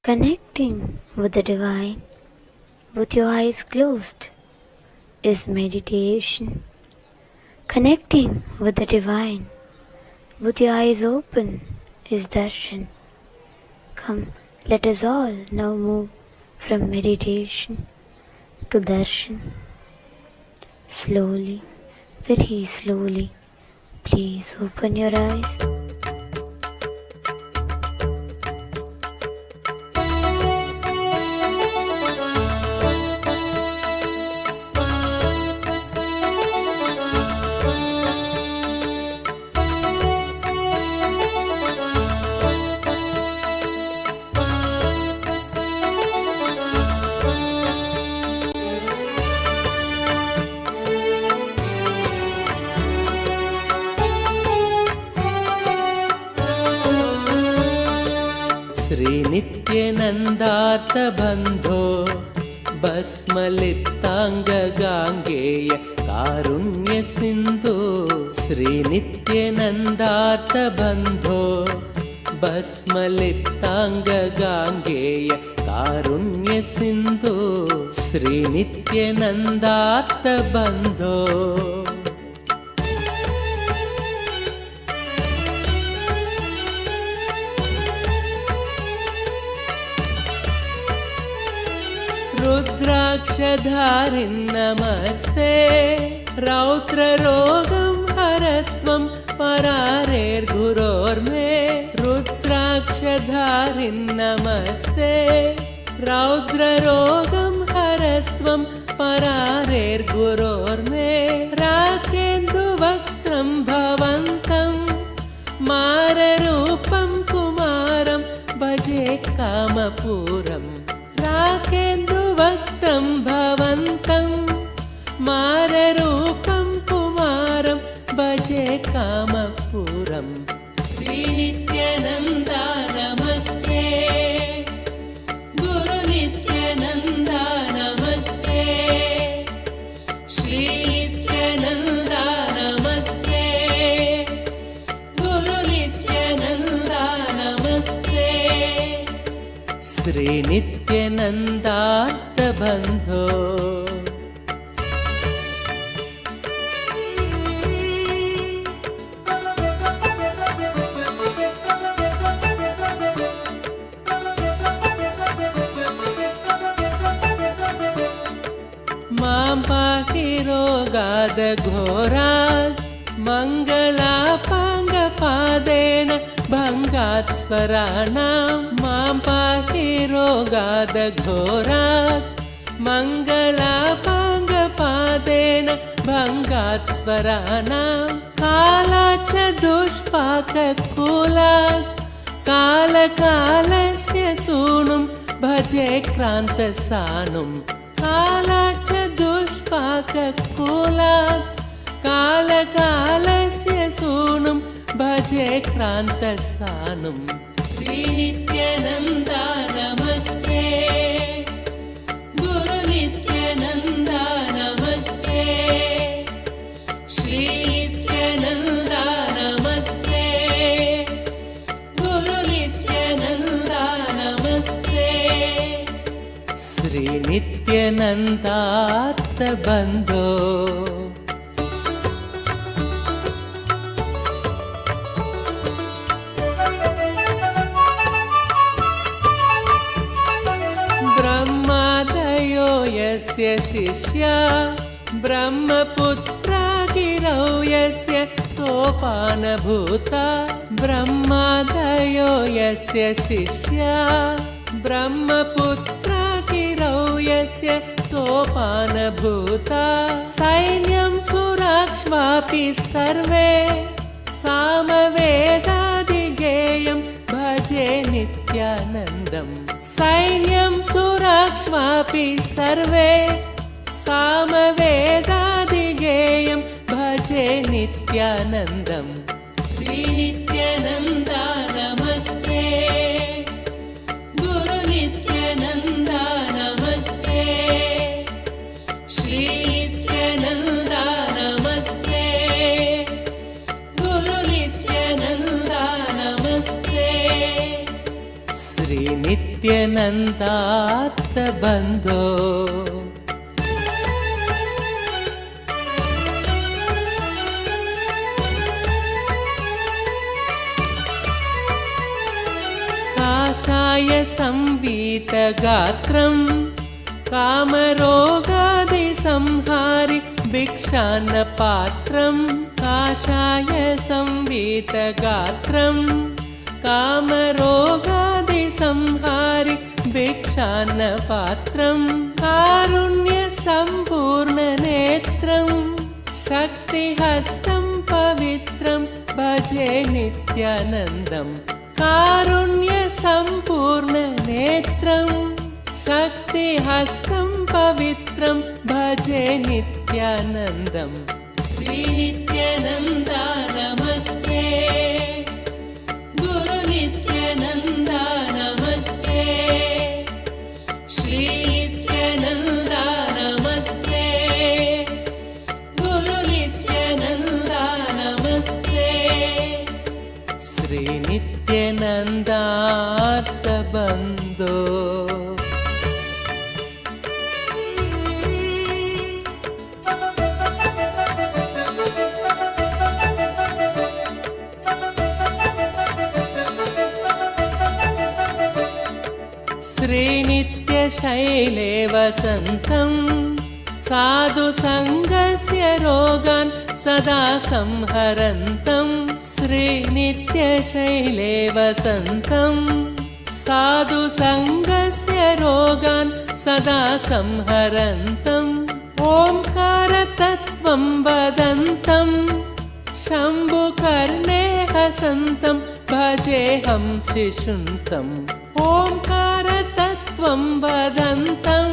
Connecting with the divine with your eyes closed is meditation. Connecting with the divine with your eyes open is darshan. Come, let us all now move from meditation to darshan. Slowly, very slowly, please open your eyes. श्रीनित्यनन्दार्थबन्धो भस्मलिप्ताङ्गगाङ्गेय कारुण्यसिन्धो श्रीनित्यनन्दार्थबन्धो भस्मलिप्ताङ्गगाङ्गेय कारुण्यसिन्धो श्रीनित्यनन्दार्थबन्धो रुद्राक्षधारिन् नमस्ते रौद्ररोगं हरत्वं परारेर्गुरोर्मे रुद्राक्षधारिन् नमस्ते रौद्ररोगं हरत्वं परारेर्गुरोर्मे राकेन्दुवक्त्रं भवन्तं माररूपं कुमारं भजे कामपूरम् राकेन्दुवक्त्रं भवन्तं माररूपं कुमारं भजे कामपूरम् श्रीनित्यानन्दा नमस्ते गुरुनित्यानन्दा नमस्ते श्रीनित्यानन्दा नमस्ते गुरुनित्यानन्दा नमस्ते श्रीनित्यनन्दार्थबन्धो मां पाहि रोगादघोरात् मङ्गलापाङ्गपादेन भङ्गात् स्वराणां मां पाहि रोगादघोरात् मङ्गलापाङ्गपादेन भङ्गात् स्वराणां कालाच्च दुष्पाककूलात् कालकालस्य सूनुं भजे क्रान्तसानुं कालाच्च दुष्पाककूलात् कालकालस्य सूनुं भजे क्रान्तसानुं श्रीनित्यानन्दा नमस्ते गुरुनित्यानन्दा नमस्ते श्रीनित्यानन्दा नमस्ते गुरुनित्यानन्दा नमस्ते श्रीनित्यानन्दार्थबन्धो ब्रह्मादयो यस्य शिष्या ब्रह्मपुत्रा गिरौ यस्य सोपानभूता ब्रह्मादयो यस्य शिष्या ब्रह्मपुत्रा गिरौ यस्य सोपानभूता सैन्यं सुराक्ष्वापि सर्वे सामवेदादिगेयं भजे नित्यानन्दम् सैन्यं सुराक्ष्वापि सर्वे सामवेदादिगेयं भजे नित्यानन्दम् श्रीनित्यानन्दा नमस्ते गुरुनित्यानन्दा नमस्ते श्रीनित्यानन्दा नमस्ते गुरुनित्यानन्दा नमस्ते श्रीनित्यानन्दा श्रीनित्यानन्दार्थबन्धो काषाय संवीतगात्रं कामरोगादिसंहारि भिक्षान्नपात्रं काषाय संवीतगात्रं कामरोगादिसंहारि भिक्षान्नपात्रं कारुण्यसम्पूर्णनेत्रं शक्तिहस्तं पवित्रं भजे नित्यानन्दम् कारुण्यसम्पूर्णनेत्रं शक्तिहस्तं पवित्रं भजे नित्यानन्दम् श्रीनित्यानन्दा नमस्ते गुरुनित्यानन्दा नमस्ते श्रीनित्यानन्दा नमस्ते गुरुनित्यानन्दा नमस्ते श्रीनित्यानन्दार्थबन्धो श्रीनित्यशैले वसन्तं साधुसङ्गस्य रोगान् सदा संहरन्तं श्रीनित्यशैले वसन्तं साधुसङ्गस्य रोगान् सदा संहरन्तम् ओङ्कारतत्त्वं वदन्तं शम्भुकर्णे हसन्तं भजेऽहं शिशुन्तम् ओङ्कारतत्त्वं वदन्तं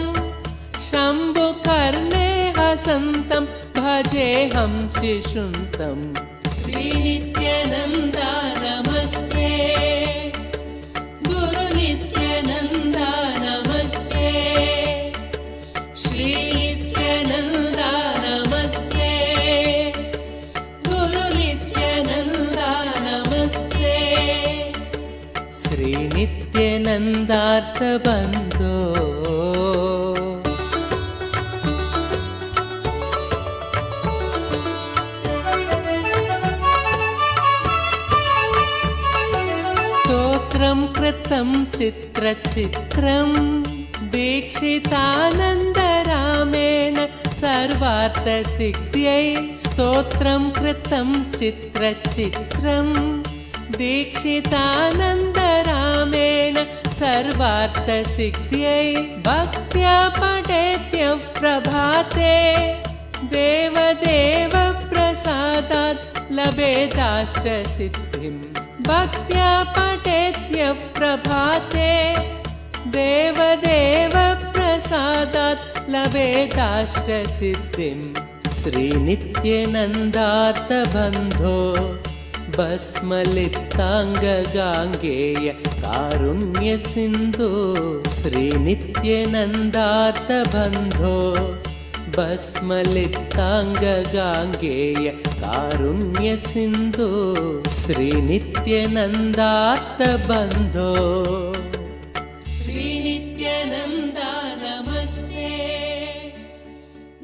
शम्भुकर्णे हसन्तं भजेऽहं शिशुन्तम् श्रीनित्यानन्दा नमस्ते गुरुनित्यानन्दा नमस्ते श्रीनित्यानन्दा नमस्ते गुरुनित्यानन्दा नमस्ते श्रीनित्यानन्दार्थबन्धो कृतं चित्रचित्रं दीक्षितानन्दरामेण सर्वार्थसिद्ध्यै स्तोत्रं कृतं चित्रचित्रं दीक्षितानन्दरामेण सर्वार्थसिद्ध्यै भक्त्या पठेत्यः प्रभाते देवदेव प्रसादात् लभेदाष्टसिद्धिम् भक्त्या पठेत्यः प्रभाते देवदेव प्रसादात् लभेदाष्टसिद्धिम् श्रीनित्यानन्दार्थबन्धो भस्मलिप्ताङ्गगाङ्गेय कारुण्यसिन्धो श्रीनित्यानन्दार्थबन्धो भस्मलिप्ताङ्गगाङ्गेय कारुण्यसिन्धो श्रीनित्यानन्दार्थबन्धो श्रीनित्यानन्दा नमस्ते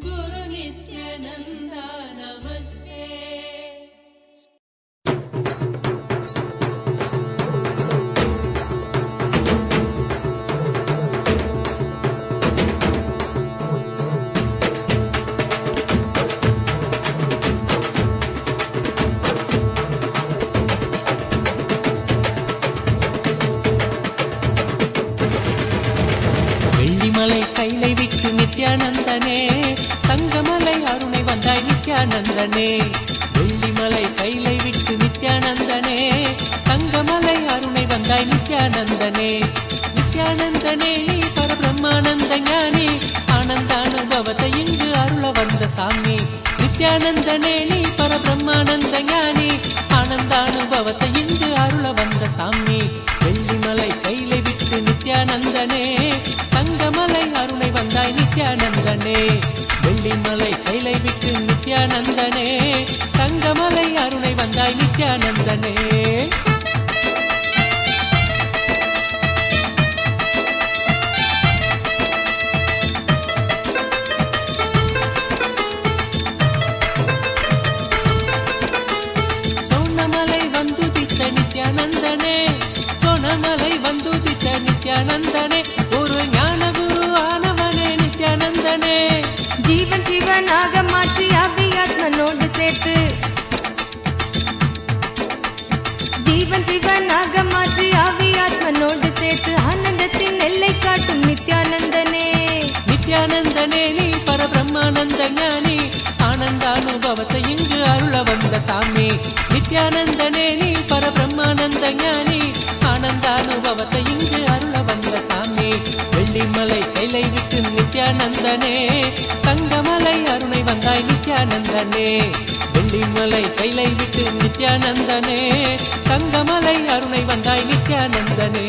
गुरुनित्यानन्दा नमस्ते கைலை விட்டு நித்யானந்தனே தங்கமலை அருணை வந்தாய் நித்யானந்தனே வெள்ளிமலை கைலை விட்டு நித்யானந்தனே தங்கமலை அருணை வந்தாய் நித்யானந்தனே நித்யானந்தனே நீ பரபிரம்மானந்த ஞானி ஆனந்த அனுபவத்தை இங்கு அருள வந்த சாமி நித்யானந்தனே நீ பரபிரம்மானந்த ஞானி ஆனந்த அனுபவத்தை இங்கு அருள வந்த சாமி வெள்ளிமலை கைலை விட்டு நித்யானந்தனே தங்கமலை அருணை வந்தாய் நித்யானந்தனே வெள்ளிமலை கைலை விட்டு நித்யானந்தனே தங்கமலை அருணை வந்தாய் நித்யானந்தனே சோனமலை வந்துதித்த நித்யானந்தனே, சோனமலை வந்துதித்த நித்யானந்தனே, ஒரு ஞான குரு ஆனவனே நித்யானந்தனே. ஜீவன் சிவனாக மாற்றி அபியாத்மனோடு சேர்த்து, ஜீவன் சிவனாக மாற்றி அபியாத்மனோடு சேர்த்து ஆனந்தத்தின் எல்லை காட்டும் நித்யானந்தனே. நித்யானந்தனே நீ பரபிரம்மானந்த ஞானி, ஆனந்தானுபவத்தை இங்கு அருள வந்த சாமி. நித்யானந்தனே நீ பரபிரம்மானந்த ஞானி, ஆனந்தானுபவத்தை இங்கு அருள வந்த சாமி. வெள்ளிமலை கைலை விட்டு நித்யானந்தனே, தங்கமலை அருணை வந்தாய் நித்யானந்தனே. வெள்ளிமலை கைலை விட்டு நித்யானந்தனே, தங்கமலை அருணை வந்தாய் நித்யானந்தனே.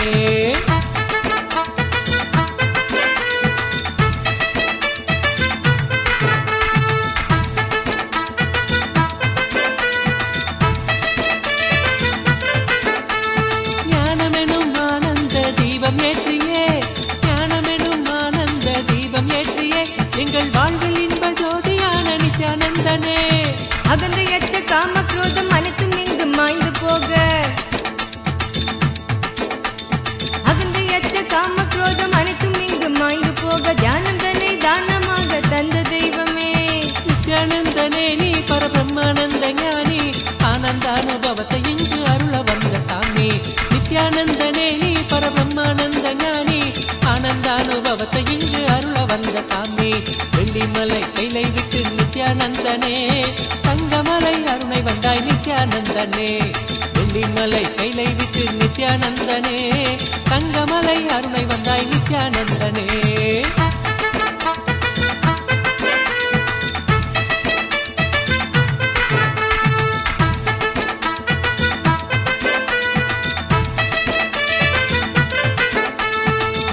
ஞானமெனும் ஆனந்த தீபம் ஏற்றியே, ஞானமெனும் ஆனந்த தீபம் ஏற்றியே, எங்கள் வாழ்வில் இன்ப ஜோதியான நித்யானந்தனே. அகந்தையற்ற காம குரோதம் அனைத்தும் இங்கு மாய்ந்து போக, அகந்தையற்ற காம குரோதம் அனைத்தும் இங்கு மாய்ந்து போக, தியானந்தனை தானமாக தந்த தெய்வமே. நித்யானந்தனே நீ பரபிரம்மானந்த ஞானி, ஆனந்தானுபவத்தை இங்கு அருள வந்த சாமி. நித்யானந்தனே நீ பரபிரம்மானந்த ஞானி, ஆனந்தானுபவத்தை இங்கு அருள வந்த சாமி. வெள்ளிமலை கைலை விட்டு நித்யானந்தனே, தங்கமலை அருணை வந்தாய் நித்யானந்தனே. வெள்ளிமலை கைலை விட்டு நித்யானந்தனே, தங்கமலை அருணை வந்தாய் நித்யானந்தனே.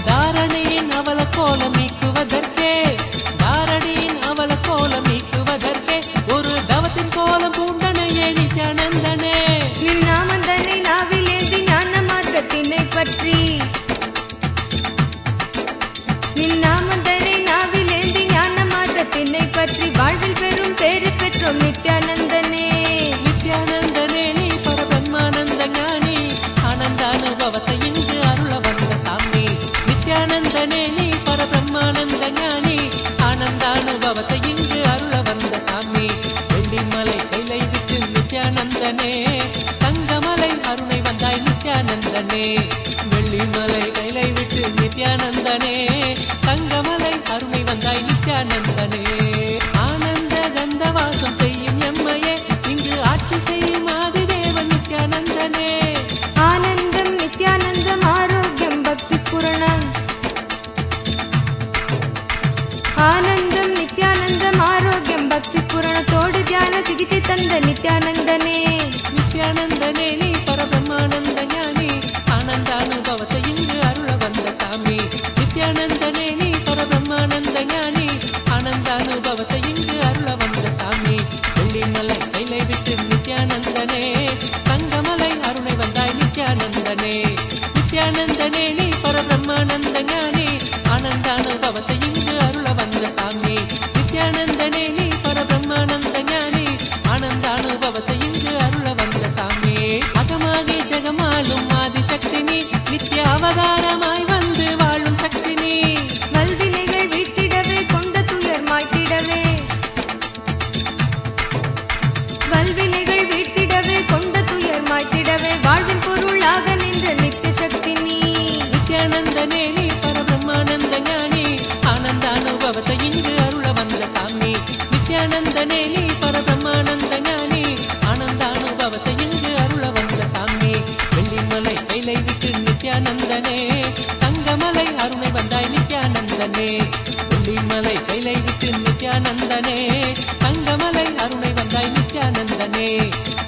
தாரணியின் அவல கோலம் நீக்குவதற்கே, தாரணியின் அவல கோலம் நீக்குவதற்கே, ஒரு தவத்தின் கோலம் பூண்டனையே நித்யானந்தனே. நின் நாமந்தனை நாவிலேந்தி ஞான மார்க்கத்தினை பற்றி, நின் நாமந்தனை நாவிலேந்தி ஞான மார்க்கத்தினை பற்றி, வாழ்வில் பெரும் பேறு பெற்றோம் நித்யானந்தனே. நித்யானந்தனே நீ பரபிரம்மானந்த ஞானி, ஆனந்தானுபவத்தை இங்கு அருள வந்த சாமி. நித்யானந்தனே நீ பரபிரம்மானந்த ஞானி, ஆனந்தானுபவத்தை இங்கு அருள வந்த சாமி. வெள்ளிமலை கைலை விட்டு நித்யானந்தனே, தங்கமலை அருணை வந்தாய் நித்யானந்தனே. வெள்ளிமலை கைலை விட்டு நித்யானந்தனே, தங்கமலை அருணை வந்தாய் நித்யானந்தனே. ஆனந்த கந்தவாசம் செய்யும் எம்மையே, இங்கு ஆட்சி செய்யும் ஆதிதேவன் நித்யானந்தனே. ஆனந்தம் நித்யானந்தம் ஆரோக்கியம் பக்தி பூரணம், ஆனந்தம் நித்யானந்தம் ஆரோக்கியம் பக்தி பூரணத்தோடு தியான சிகிச்சை தந்த நித்யானந்தனே. நித்யானந்தனே நீ பரபிரம்மானந்த ஞானி, ஆனந்தானுபவத்தை இங்கு அருள வந்த சாமி. நித்யானந்தனே நீ பரபிரம்மானந்த ஞானி, ஆனந்தானுபவத்தை இங்கு அருள வந்த சாமி. வெள்ளிமலை கைலை விட்டு நித்யானந்தனே, தங்கமலை அருணை வந்தாய் நித்யானந்தனே. நித்யானந்தனே நீ பரபிரம்மானந்த ஞானி, ஆனந்தானுபவத்தை இங்கு அருள வந்த சாமி. நித்யானந்தனே நீ பரபிரம்மானந்த ஞானி, ஆனந்தானுபவத்தை இங்கு அருள வந்த சாமி. அகமாகி ஜெகமாளும் ஆதிசக்தி நீ, நித்ய அவதாரமாய் வந்து வாழும் சக்தி நீ. வல்வினைகள் வீட்டிடவே கொண்ட துயர் மாய்த்திடவே, வல்வினைகள் வீட்டிடவே கொண்ட துயர் மாய்த்திடவே, வாழ்வின் பொருளாக நின்ற நித்திய சக்தி நீ. நித்யானந்தனே நீ பரபிரம்மானந்த ஞானி, ஆனந்தானுபவத்தை இங்கு அருள வந்த சாமி. நித்யானந்தனே நீ பரபிரம்மானந்த ஞானி, ஆனந்தானுபவத்தை இங்கு அருள வந்த சாமி. வெள்ளிமலை கைலை விட்டு நித்யானந்தனே, தங்கமலை அருணை வந்தாய் நித்யானந்தனே. வெள்ளிமலை கைலை விட்டு நித்யானந்தனே, தங்கமலை அருணை வந்தாய் நித்யானந்தனே.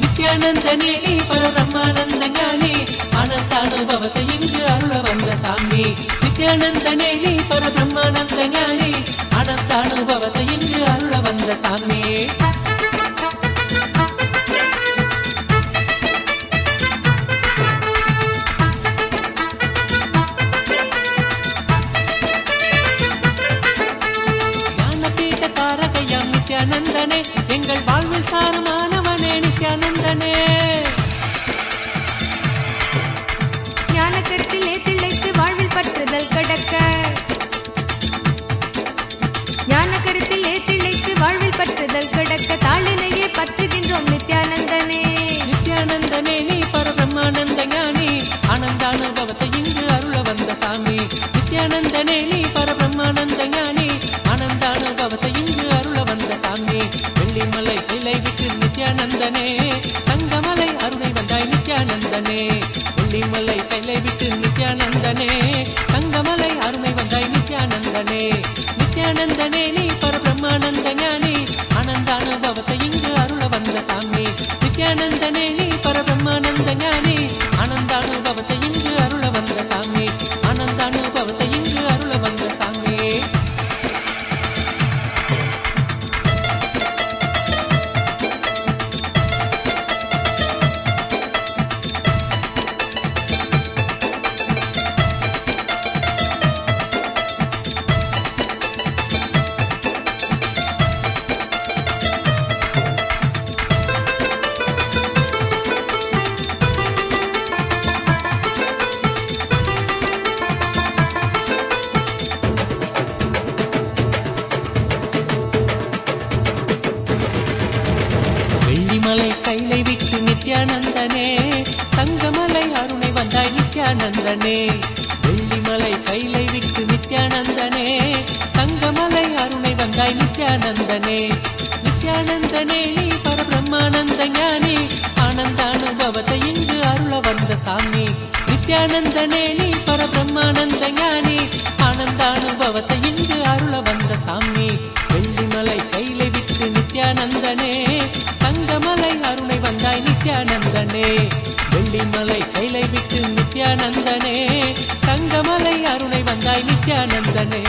நித்யானந்தனே நீ பரபிரம்மானந்த ஞானி, ஆனந்தானுபவத்தை இங்கு அருள வந்த சாமி. நித்யானந்தனே நீ பரபிரம்மானந்த ஞானி, ஆனந்தானுபவத்தை இங்கு அருள வந்த சாமி. நித்யானந்தனே, எங்கள் வாழ்வில் சாரமானவனே நித்யானந்தனே. பெற்றோம் நித்யானந்தனே. நித்யானந்தனே நீ பரபிரம்மானந்த ஞானி, ஆனந்தானுபவத்தை இங்கு அருள வந்த சாமி. நித்யானந்தனே நீ பரபிரம்மானந்த ஞானி, ஆனந்தானுபவத்தை இங்கு அருள வந்த சாமி. வெள்ளிமலை கைலை விட்டு நித்யானந்தனே, தங்கமலை அருளை வந்தாய் நித்யானந்தனே. வெள்ளிமலை கைலை விட்டு நித்யானந்தனே, தங்கமலை அருளை வந்தாய் நித்யானந்தனே. நித்யானந்தனே நீ பரபிரம்மானந்த ஞானி, ஆனந்தானுபவத்தை இங்கு அருள வந்த சாமி. நித்யானந்தனே நீ பரபிரம்மானந்த ஞானி, ஆனந்தானுபவத்தை இங்கு அருள வந்த சாமி. ஆனந்தானுபவத்தை இங்கு அருள வந்த சாமி. வெள்ளிமலை கைலை விட்டு நித்யானந்தனே, தங்கமலை அருணை வந்தாய் நித்யானந்தனே. வெள்ளிமலை கைலை விட்டு நித்யானந்தனே, தங்கமலை அருணை வந்தாய் நித்யானந்தனே. நித்யானந்தனே நீ பரபிரம்மானந்த ஞானி, ஆனந்தானுபவத்தை இங்கு அருள வந்த சாமி. நித்யானந்தனே நீ பரபிரம்மானந்த ஞானி, ஆனந்தானுபவத்தை இங்கு அருள வந்த சாமி. வெள்ளிமலை கைலை விட்டு நித்யானந்தனே, தங்கமலை அருணை வந்தாய் நித்யானந்தனே. வெள்ளிமலை கைலை விட்டு நித்யானந்தனே, தங்கமலை அருணை வந்தாய் நித்யானந்தனே.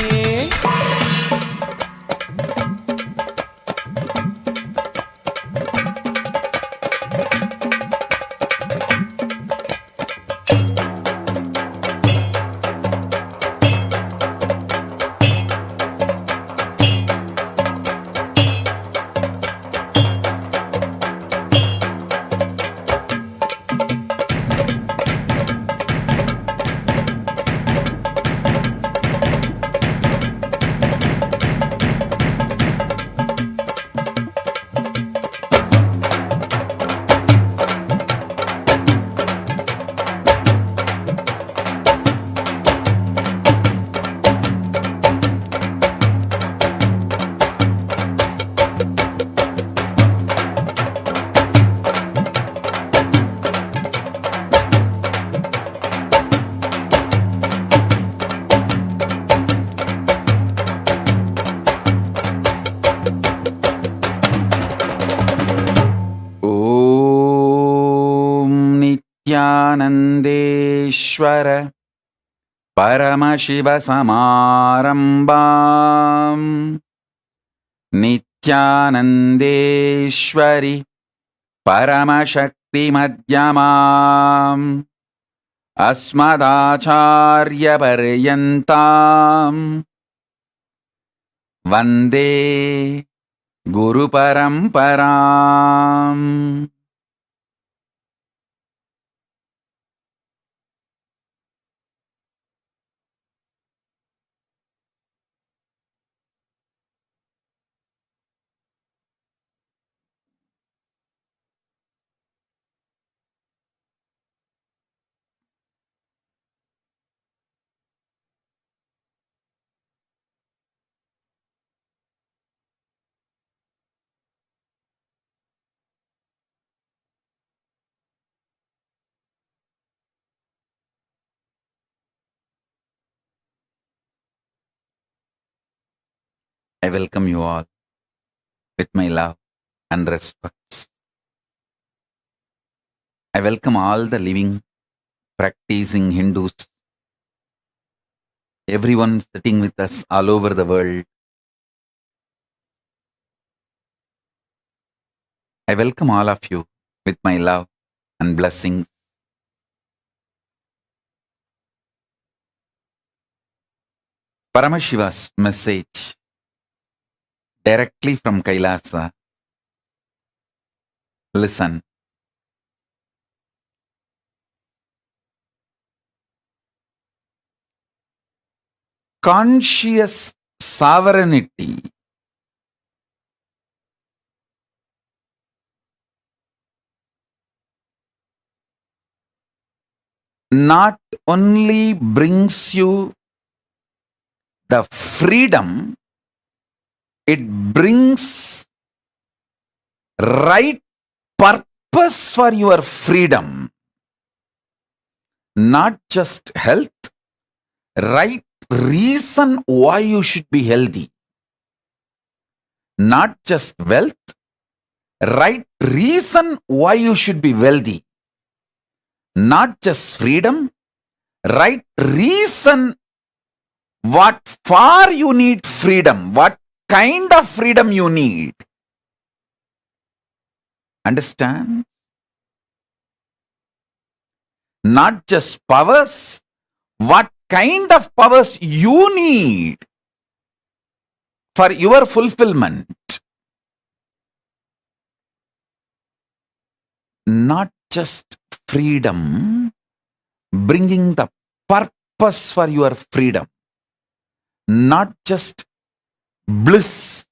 नित्यानन्देश्वर परमशिवसमारम्भाम् नित्यानन्देश्वरि परमशक्तिमध्यमाम् अस्मदाचार्यपर्यन्ताम् वन्दे गुरुपरम्पराम्. I welcome you all with my love and respect. I welcome all the living, practicing Hindus, everyone sitting with us all over the world. I welcome all of you with my love and blessings. Paramashiva's message directly from Kailasa. Listen. Conscious sovereignty not only brings you the freedom, it brings right purpose for your freedom. Not just health, right reason why you should be healthy. Not just wealth, right reason why you should be wealthy. Not just freedom, right reason what for you need freedom, what kind of freedom you need. Understand? Not just powers, what kind of powers you need for your fulfillment. Not just freedom, bringing the purpose for your freedom. Not just bliss,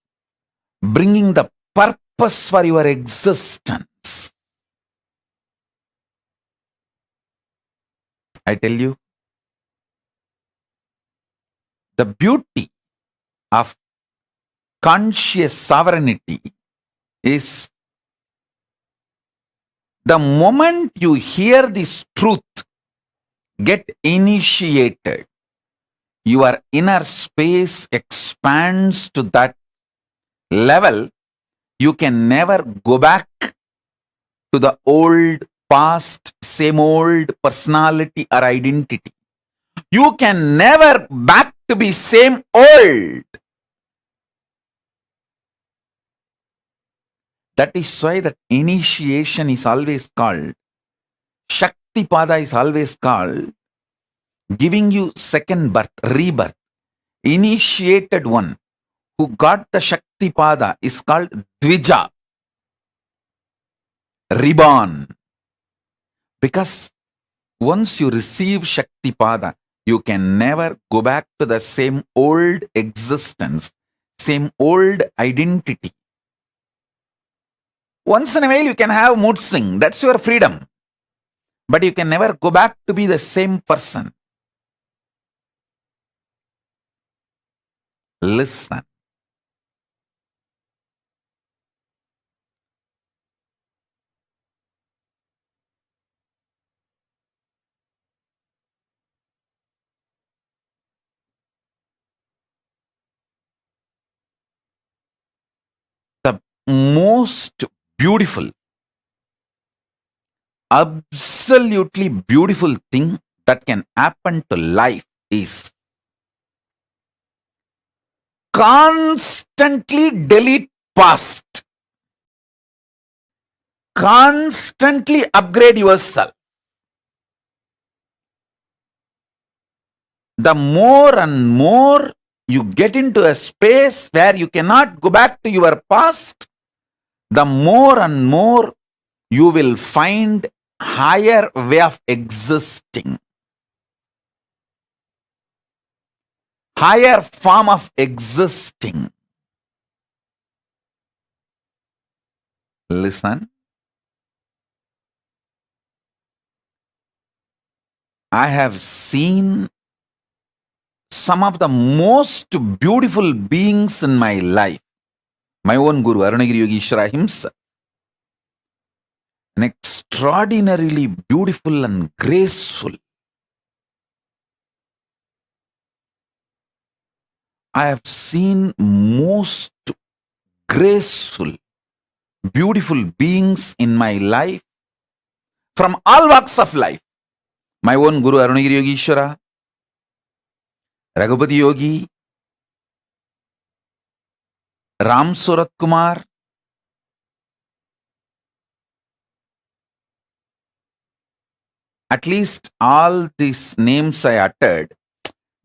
bringing the purpose for your existence. I tell you, the beauty of conscious sovereignty is the moment you hear this truth, get initiated, your inner space expands to that level. You can never go back to the old past, same old personality or identity. You can never back to be same old. That is why that initiation is always called, Shakti Pada is always called, giving you second birth, rebirth. Initiated one who got the Shakti Pada is called Dvija, reborn. Because once you receive Shakti Pada, you can never go back to the same old existence, same old identity. Once in a while you can have mood swing, that's your freedom. But you can never go back to be the same person. Listen. The most beautiful, absolutely beautiful thing that can happen to life is constantly delete past. Constantly upgrade yourself. The more and more you get into a space where you cannot go back to your past, the more and more you will find higher way of existing. Higher form of existing. Listen. I have seen some of the most beautiful beings in my life. My own Guru, Arunagiri Yogeshwara himself. An extraordinarily beautiful and graceful. I have seen most graceful, beautiful beings in my life from all walks of life. My own Guru Arunagiri Yogeshwara, Raghupati Yogi, Ram Surat Kumar, at least all these names I uttered,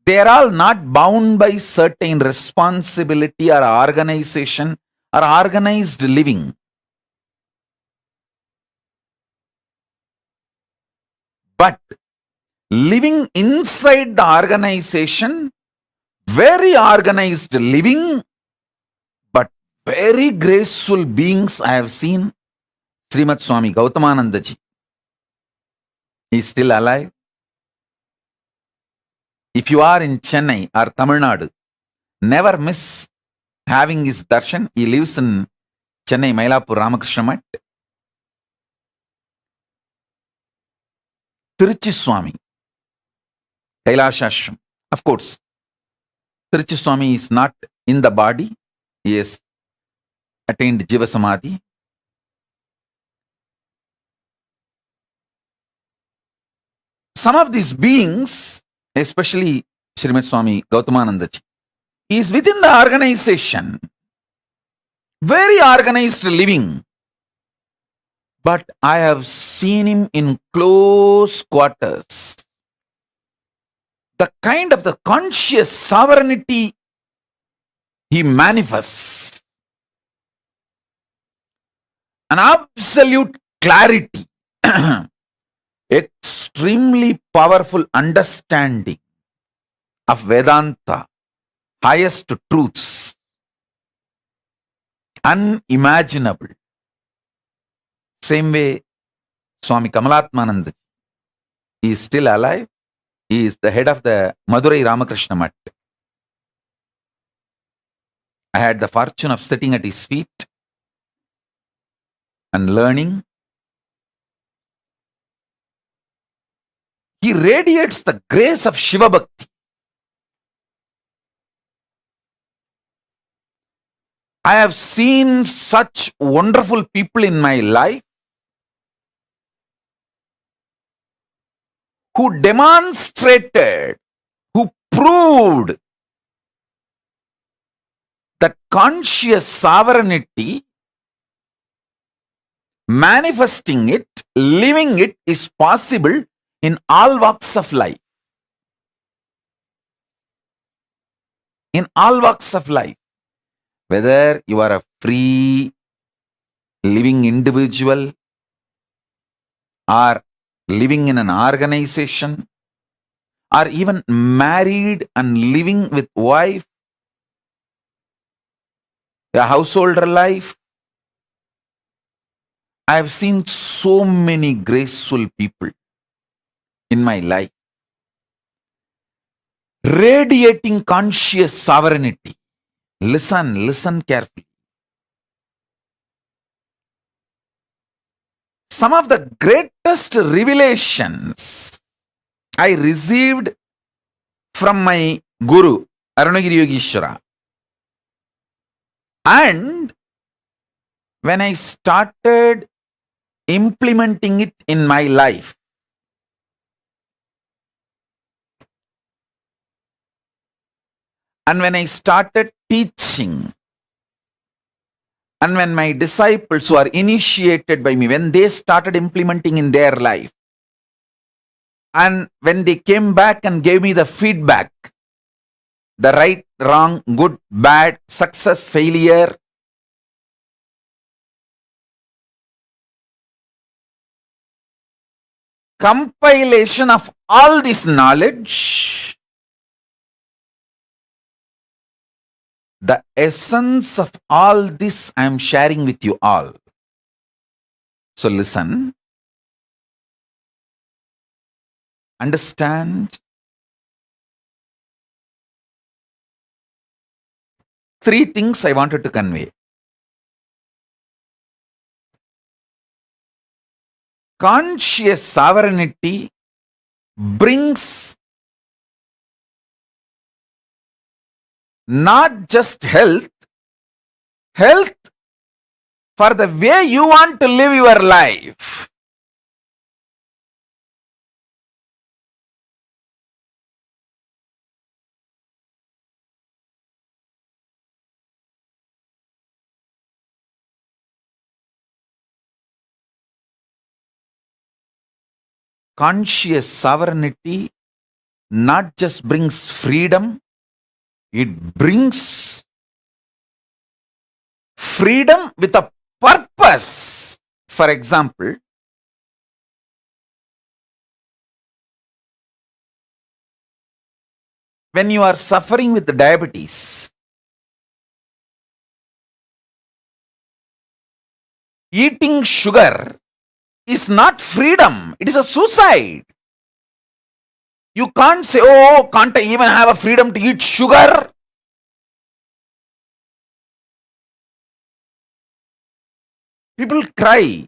they are all not bound by certain responsibility or organization or organized living. But living inside the organization, very organized living, but very graceful beings I have seen. Srimad Swami Gautamananda ji. He is still alive. If you are in Chennai or Tamil Nadu, never miss having his darshan. He lives in Chennai, Mailapur Ramakrishna Mat. Tiruchi Swami, Kailashashram. Of course, Tiruchi Swami is not in the body. He has attained Jiva Samadhi. Some of these beings, especially Srimad Swami Gautamananda ji, is within the organization. Very organized living. But I have seen him in close quarters. The kind of the conscious sovereignty he manifests. An absolute clarity. Extremely powerful understanding of Vedanta, highest truths, unimaginable. Same way, Swami Kamalatmananda, he is still alive. He is the head of the Madurai Ramakrishna Mat. I had the fortune of sitting at his feet and learning. He radiates the grace of Shiva Bhakti. I have seen such wonderful people in my life who demonstrated, who proved that conscious sovereignty, manifesting it, living it is possible in all walks of life. In all walks of life. Whether you are a free living individual or living in an organization or even married and living with wife, a householder life. I have seen so many graceful people in my life radiating conscious sovereignty. Listen carefully. Some of the greatest revelations I received from my Guru, Arunagiri Yogeshwara. And when I started implementing it in my life, and when I started teaching, and when my disciples who are initiated by me, when they started implementing in their life, and when they came back and gave me the feedback, the right, wrong, good, bad, success, failure, compilation of all this knowledge, the essence of all this I am sharing with you all. So listen, understand. Three things I wanted to convey. Conscious sovereignty brings not just health for the way you want to live your life. Conscious sovereignty not just brings freedom, it brings freedom with a purpose. For example, when you are suffering with diabetes, eating sugar is not freedom, it is a suicide. You can't say, oh, can't I even have a freedom to eat sugar? People cry,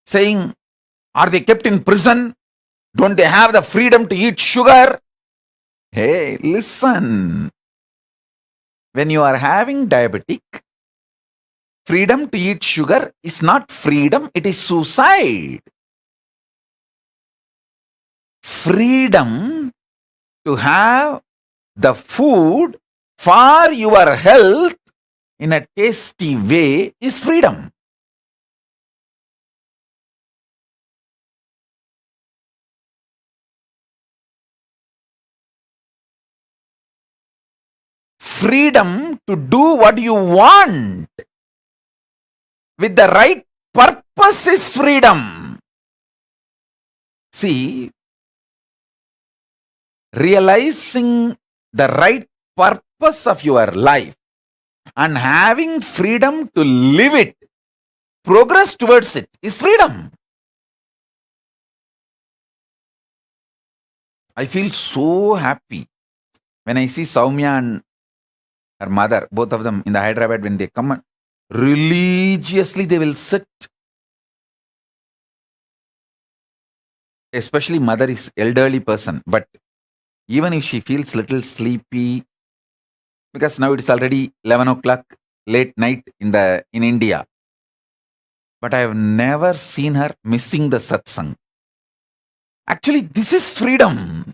saying, are they kept in prison? Don't they have the freedom to eat sugar? Hey, listen. When you are having diabetic, freedom to eat sugar is not freedom, it is suicide. Freedom to have the food for your health in a tasty way is freedom. Freedom to do what you want with the right purpose is freedom. See, realizing the right purpose of your life and having freedom to live it, progress towards it is freedom. I feel so happy when I see Soumya and her mother, both of them in the Hyderabad, when they come, religiously they will sit. Especially mother is elderly person, but even if she feels little sleepy, because now it is already 11 o'clock, late night in India. But I have never seen her missing the satsang. Actually, this is freedom.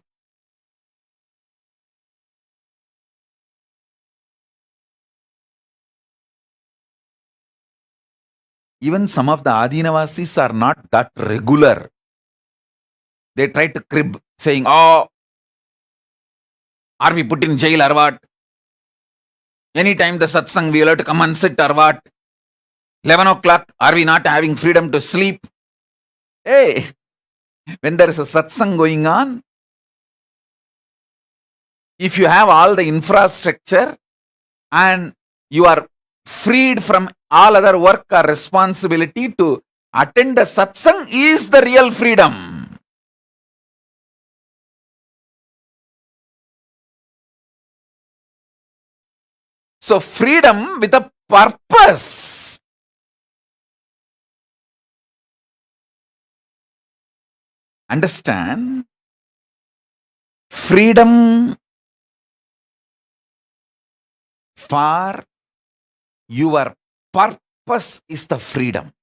Even some of the Adinavasis are not that regular. They try to crib, saying, oh, are we put in jail or what? Anytime the satsang, we will have to come and sit or what? 11 o'clock, are we not having freedom to sleep? Hey, when there is a satsang going on, if you have all the infrastructure and you are freed from all other work or responsibility to attend the satsang is the real freedom. So freedom with a purpose. Understand? Freedom for your purpose is the freedom.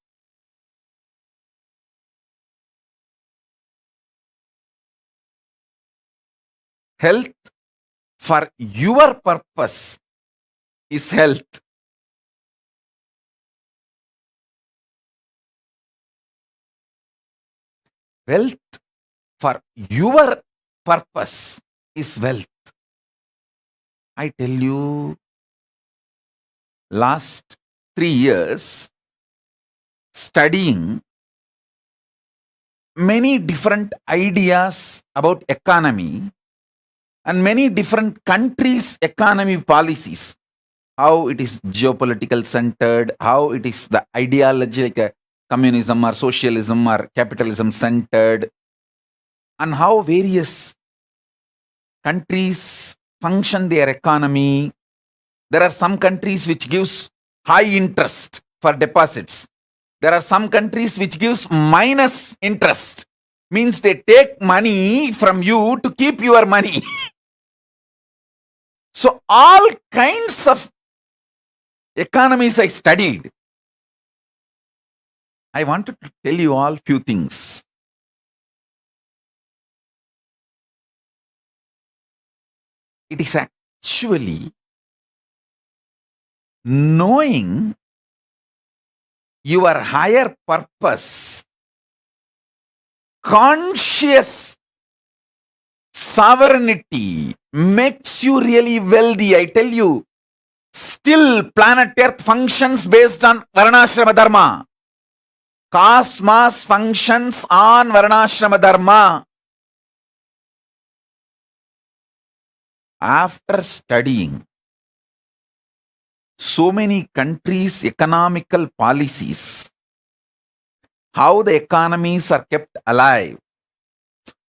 Health for your purpose is health. Wealth for your purpose is wealth. I tell you, last 3 years studying many different ideas about economy and many different countries' economy policies, how it is geopolitical centered, how it is the ideology like communism or socialism or capitalism centered, and how various countries function their economy. There are some countries which gives high interest for deposits. There are some countries which gives minus interest. Means they take money from you to keep your money. So all kinds of economies I studied. I wanted to tell you all few things. It is actually knowing your higher purpose, conscious sovereignty makes you really wealthy. I tell you, still planet Earth functions based on Varnashrama Dharma. Cosmos functions on Varnashrama Dharma. After studying so many countries' economical policies, how the economies are kept alive,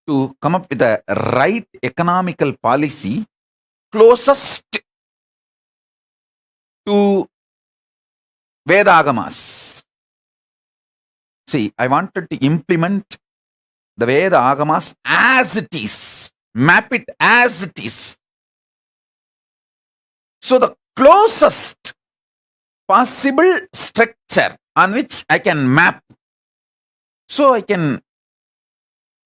to come up with a right economical policy closest to Veda Agamas. See, I wanted to implement the Veda Agamas as it is, map it as it is. So the closest possible structure on which I can map, so I can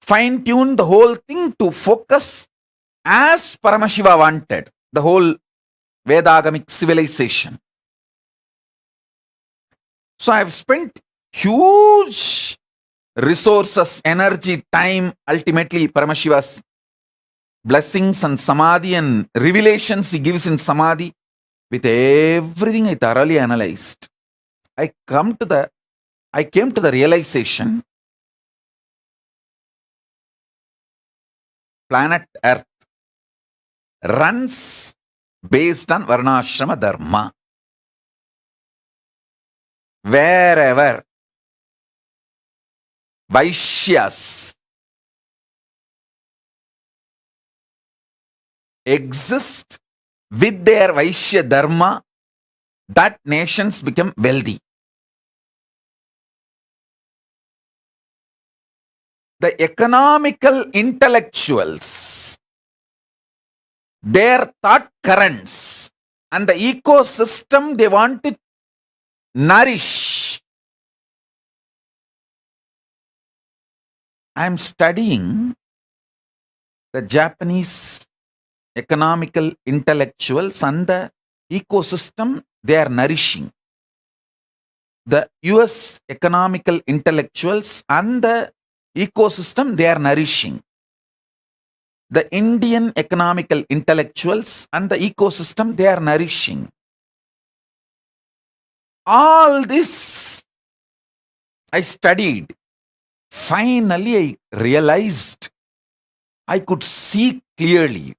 fine-tune the whole thing to focus as Paramashiva wanted, the whole Vedagamic civilization. So I have spent huge resources, energy, time, ultimately Paramashiva's blessings and samadhi and revelations he gives in samadhi. With everything I thoroughly analyzed, I came to the realization planet Earth runs based on Varnashrama Dharma. Wherever Vaishyas exist with their Vaishya Dharma, that nations become wealthy. The economical intellectuals, their thought currents, and the ecosystem they want to nourish. I am studying the Japanese economical intellectuals and the ecosystem they are nourishing. The US economical intellectuals and the ecosystem they are nourishing. The Indian economical intellectuals and the ecosystem they are nourishing. All this I studied. Finally, I realized, I could see clearly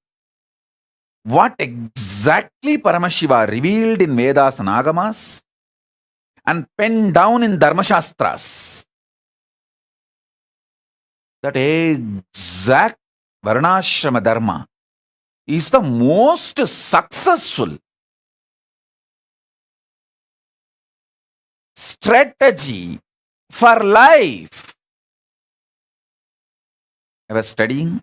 what exactly Paramashiva revealed in Vedas and Agamas and penned down in Dharmashastras. That exact Varnashrama Dharma is the most successful strategy for life. I was studying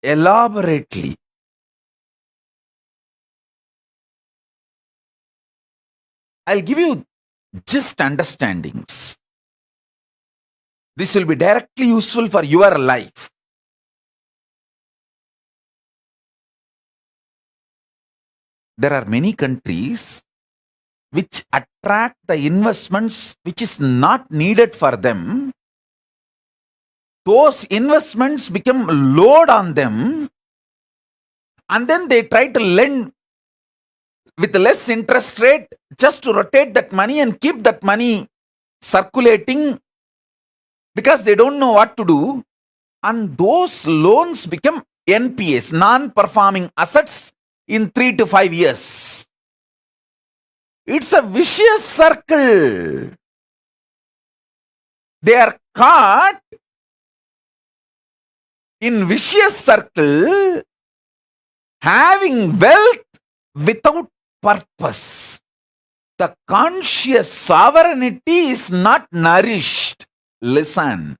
elaborately. I'll give you just understandings. This will be directly useful for your life. There are many countries which attract the investments which is not needed for them. Those investments become load on them, and then they try to lend with less interest rate just to rotate that money and keep that money circulating because they don't know what to do. And those loans become NPAs, non-performing assets, in 3 to 5 years. It's a vicious circle. They are caught in vicious circle, having wealth without purpose. The conscious sovereignty is not nourished. Listen.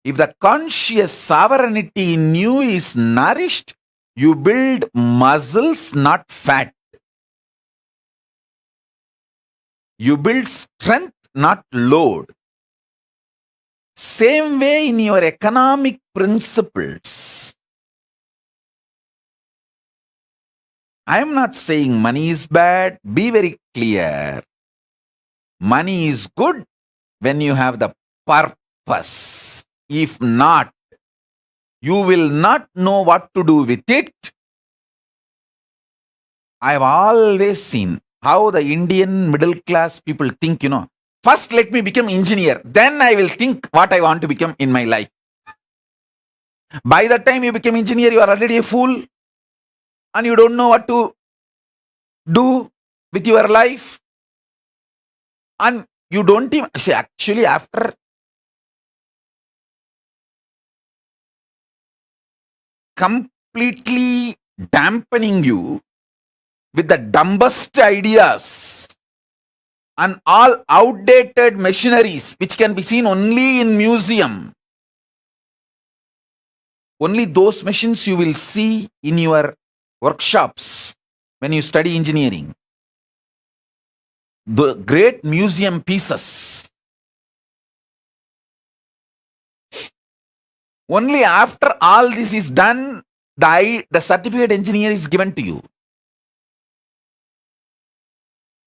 If the conscious sovereignty in you is nourished, you build muscles, not fat. You build strength, not load. Same way in your economic principles. I am not saying money is bad. Be very clear. Money is good when you have the purpose. If not, you will not know what to do with it. I have always seen how the Indian middle class people think, first let me become engineer, then I will think what I want to become in my life. By the time you become engineer, you are already a fool and you don't know what to do with your life. And you don't even, see, actually after completely dampening you with the dumbest ideas and all outdated machineries which can be seen only in museum. Only those machines you will see in your workshops when you study engineering. The great museum pieces. Only after all this is done, the certificate engineer is given to you.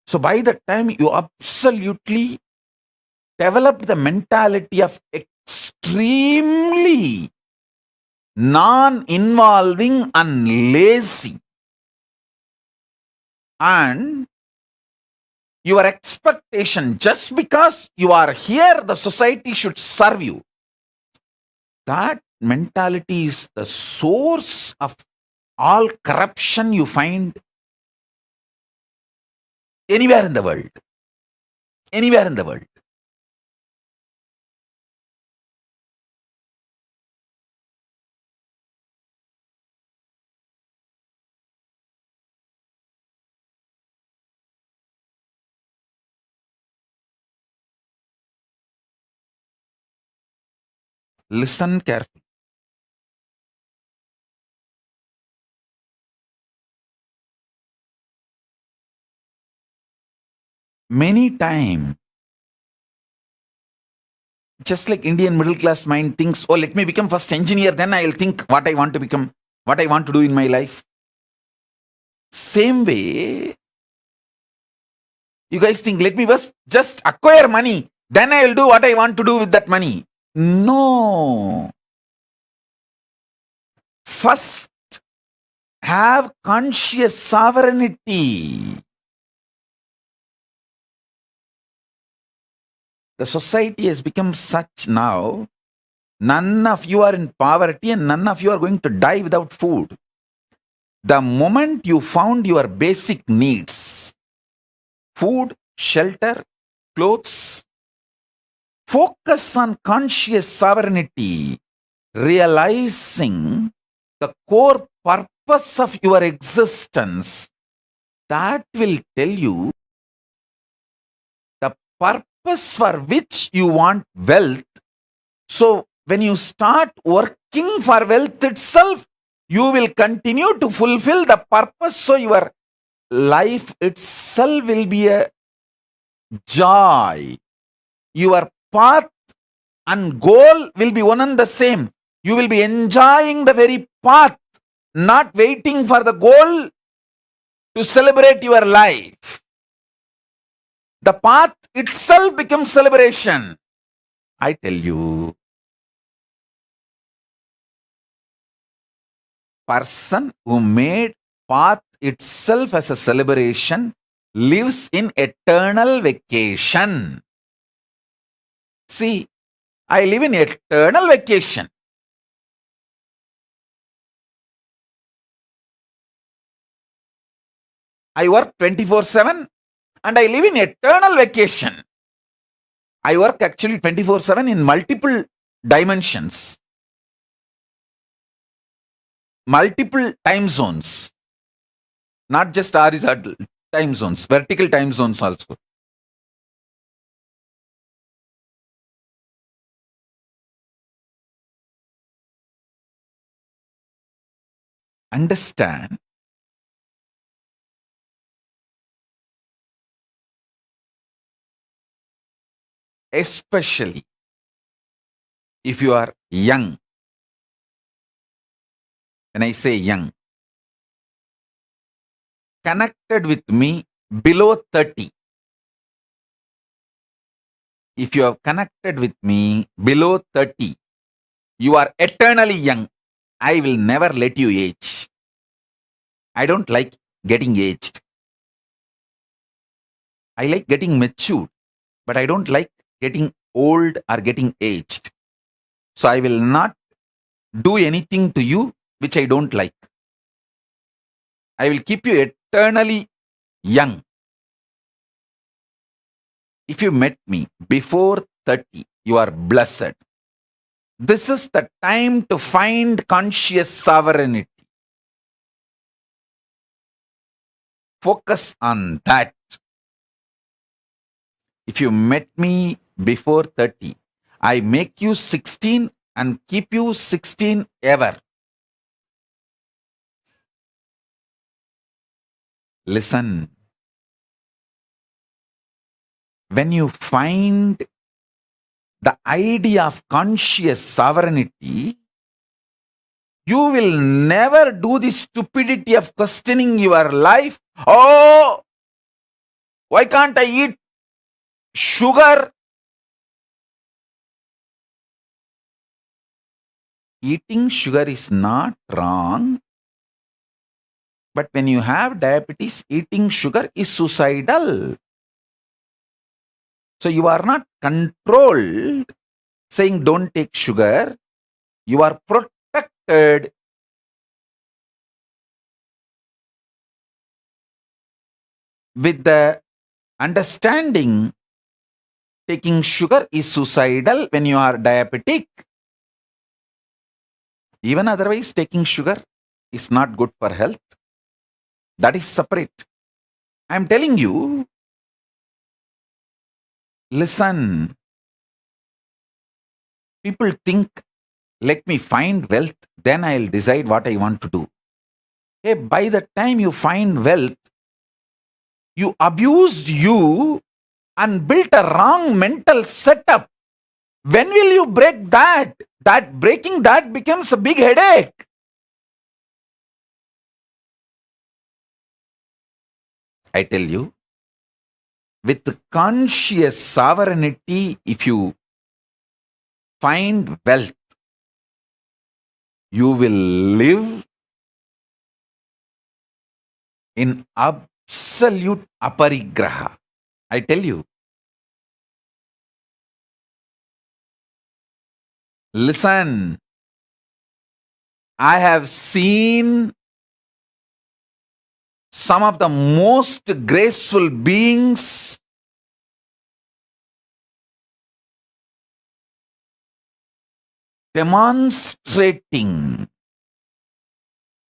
So by the time you absolutely develop the mentality of extremely non-involving and lazy, and your expectation, just because you are here, the society should serve you. That mentality is the source of all corruption you find anywhere in the world. Anywhere in the world. Listen carefully. Many times, just like Indian middle class mind thinks, oh, let me become first engineer, then I'll think what I want to become, what I want to do in my life. Same way, you guys think, let me just acquire money, then I'll do what I want to do with that money. No. First, have conscious sovereignty. The society has become such now, none of you are in poverty and none of you are going to die without food. The moment you found your basic needs, food, shelter, clothes, focus on conscious sovereignty, realizing the core purpose of your existence. That will tell you the purpose for which you want wealth. So when you start working for wealth itself, you will continue to fulfill the purpose. So your life itself will be a joy. Your path and goal will be one and the same. You will be enjoying the very path, not waiting for the goal to celebrate your life. The path itself becomes celebration. I tell you, person who made path itself as a celebration lives in eternal vacation. See, I live in eternal vacation. I work 24/7 and I live in eternal vacation. I work actually 24/7 in multiple dimensions, multiple time zones, not just horizontal time zones, vertical time zones also. Understand, especially if you are young. When I say young, connected with me below 30. If you have connected with me below 30, you are eternally young. I will never let you age. I don't like getting aged. I like getting matured, but I don't like getting old or getting aged. So I will not do anything to you which I don't like. I will keep you eternally young. If you met me before 30, you are blessed. This is the time to find conscious sovereignty. Focus on that. If you met me before 30, I make you 16 and keep you 16 ever. Listen. When you find the idea of conscious sovereignty, you will never do the stupidity of questioning your life. Oh, why can't I eat sugar? Eating sugar is not wrong. But when you have diabetes, eating sugar is suicidal. So you are not controlled saying don't take sugar. You are protected. With the understanding taking sugar is suicidal when you are diabetic. Even otherwise, taking sugar is not good for health. That is separate. I am telling you, listen. People think, let me find wealth, then I'll decide what I want to do. Hey, by the time you find wealth, you abused you and built a wrong mental setup. When will you break that? That breaking that becomes a big headache. I tell you, with conscious sovereignty, if you find wealth, you will live in absolute aparigraha. I tell you. Listen, I have seen some of the most graceful beings demonstrating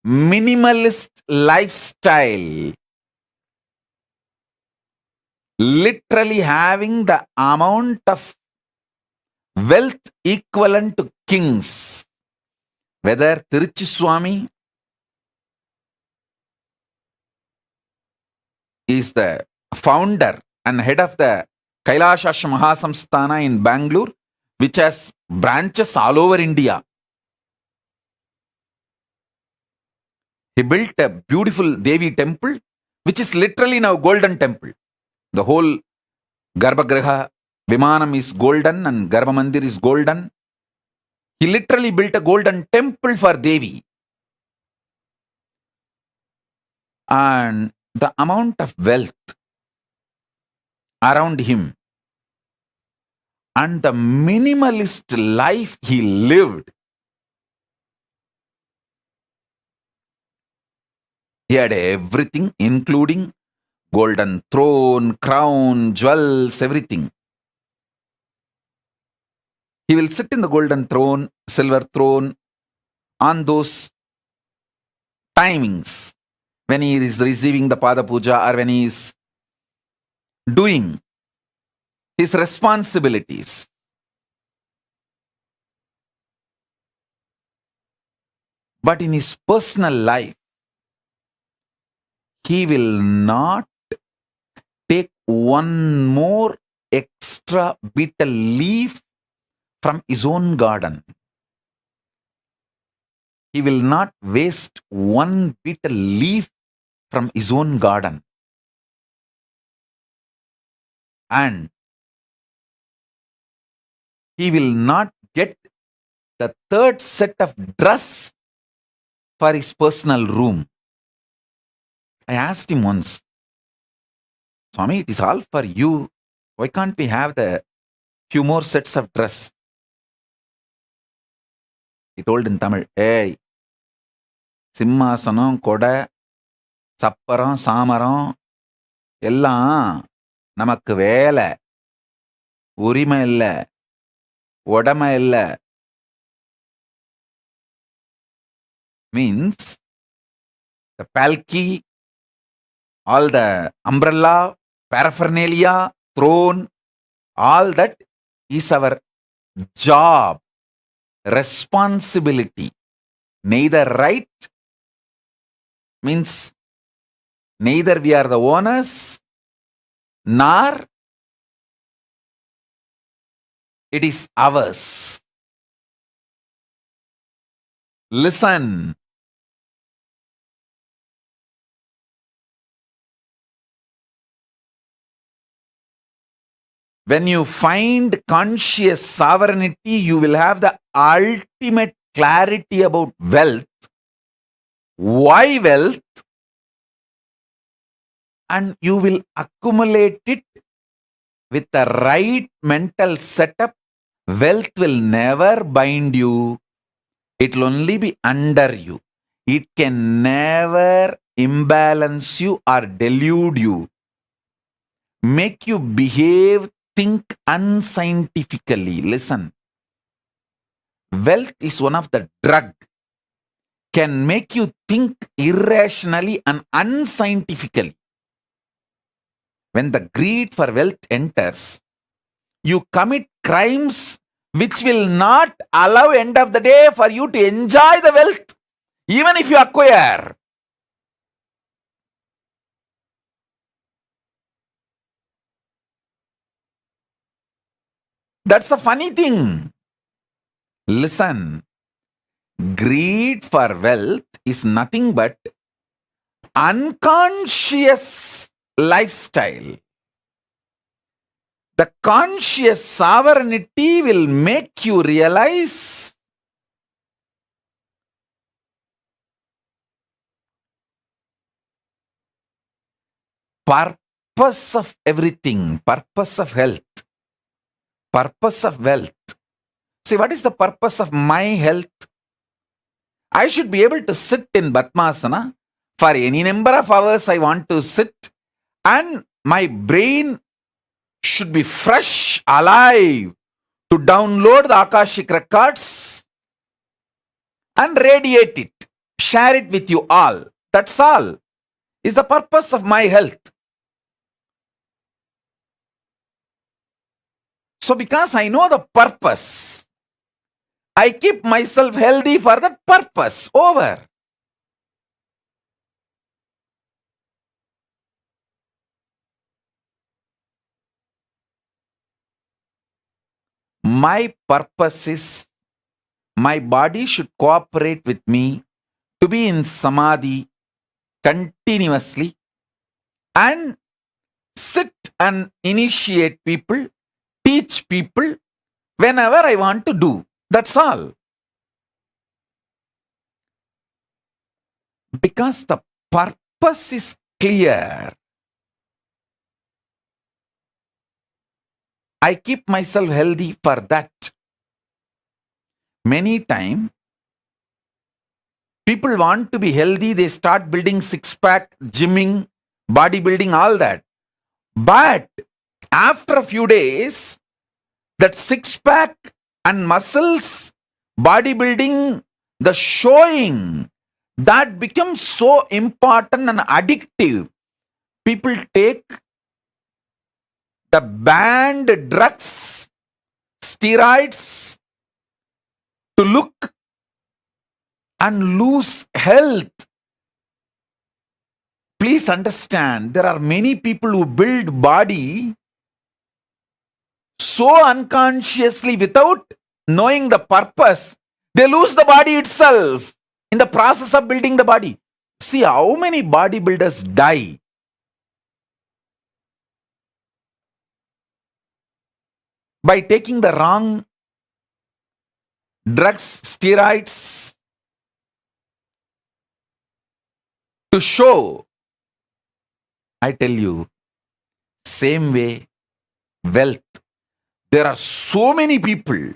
minimalist lifestyle, literally having the amount of wealth equivalent to kings. Whether Tiruchi Swami is the founder and head of the Kailasha Mahasamsthana in Bangalore, which has branches all over India. He built a beautiful Devi temple, which is literally now golden temple. The whole Garbhagriha, Vimanam is golden and Garbha Mandir is golden. He literally built a golden temple for Devi. And the amount of wealth around him and the minimalist life he lived. He had everything, including golden throne, crown, jewels, everything. He will sit in the golden throne, silver throne, on those timings when he is receiving the Pada Puja or when he is doing his responsibilities. But in his personal life, he will not take one more extra betel leaf from his own garden. He will not waste one betel leaf from his own garden. And he will not get the third set of dress for his personal room. I asked him once, Swami, it is all for you. Why can't we have the few more sets of dress? He told in Tamil, hey, சிம்மாசனம் கொடை சப்பரம் சாமரம் எல்லாம் நமக்கு வேலை, உரிமை இல்லை, உடமை இல்லை. means the palki, all the umbrella, paraphernalia, throne, all that is our job, responsibility. Neither right means neither we are the owners, nor it is ours. Listen. When you find conscious sovereignty, you will have the ultimate clarity about wealth. Why wealth? And you will accumulate it with the right mental setup. Wealth will never bind you. It will only be under you. It can never imbalance you or delude you, make you behave, think unscientifically. Listen. Wealth is one of the drug. Can make you think irrationally and unscientifically. When the greed for wealth enters, you commit crimes which will not allow end of the day for you to enjoy the wealth, even if you acquire. That's the funny thing. Listen, greed for wealth is nothing but unconscious lifestyle. The conscious sovereignty will make you realize purpose of everything, purpose of health, purpose of wealth. See, what is the purpose of my health? I should be able to sit in Padmasana for any number of hours I want to sit, and my brain should be fresh, alive, to download the Akashic records and radiate it, share it with you all. That's all is the purpose of my health. So because I know the purpose, I keep myself healthy for that purpose. Over. My purpose is my body should cooperate with me to be in samadhi continuously and sit and initiate people, teach people whenever I want to do. That's all. Because the purpose is clear, I keep myself healthy for that. Many times, people want to be healthy, they start building six-pack, gymming, bodybuilding, all that. But after a few days, that six-pack and muscles, bodybuilding, the showing, that becomes so important and addictive. People take the banned drugs, steroids, to look and lose health. Please understand, there are many people who build body so unconsciously without knowing the purpose, they lose the body itself in the process of building the body. See how many bodybuilders die. By taking the wrong drugs, steroids to show. I tell you, same way, wealth. There are so many people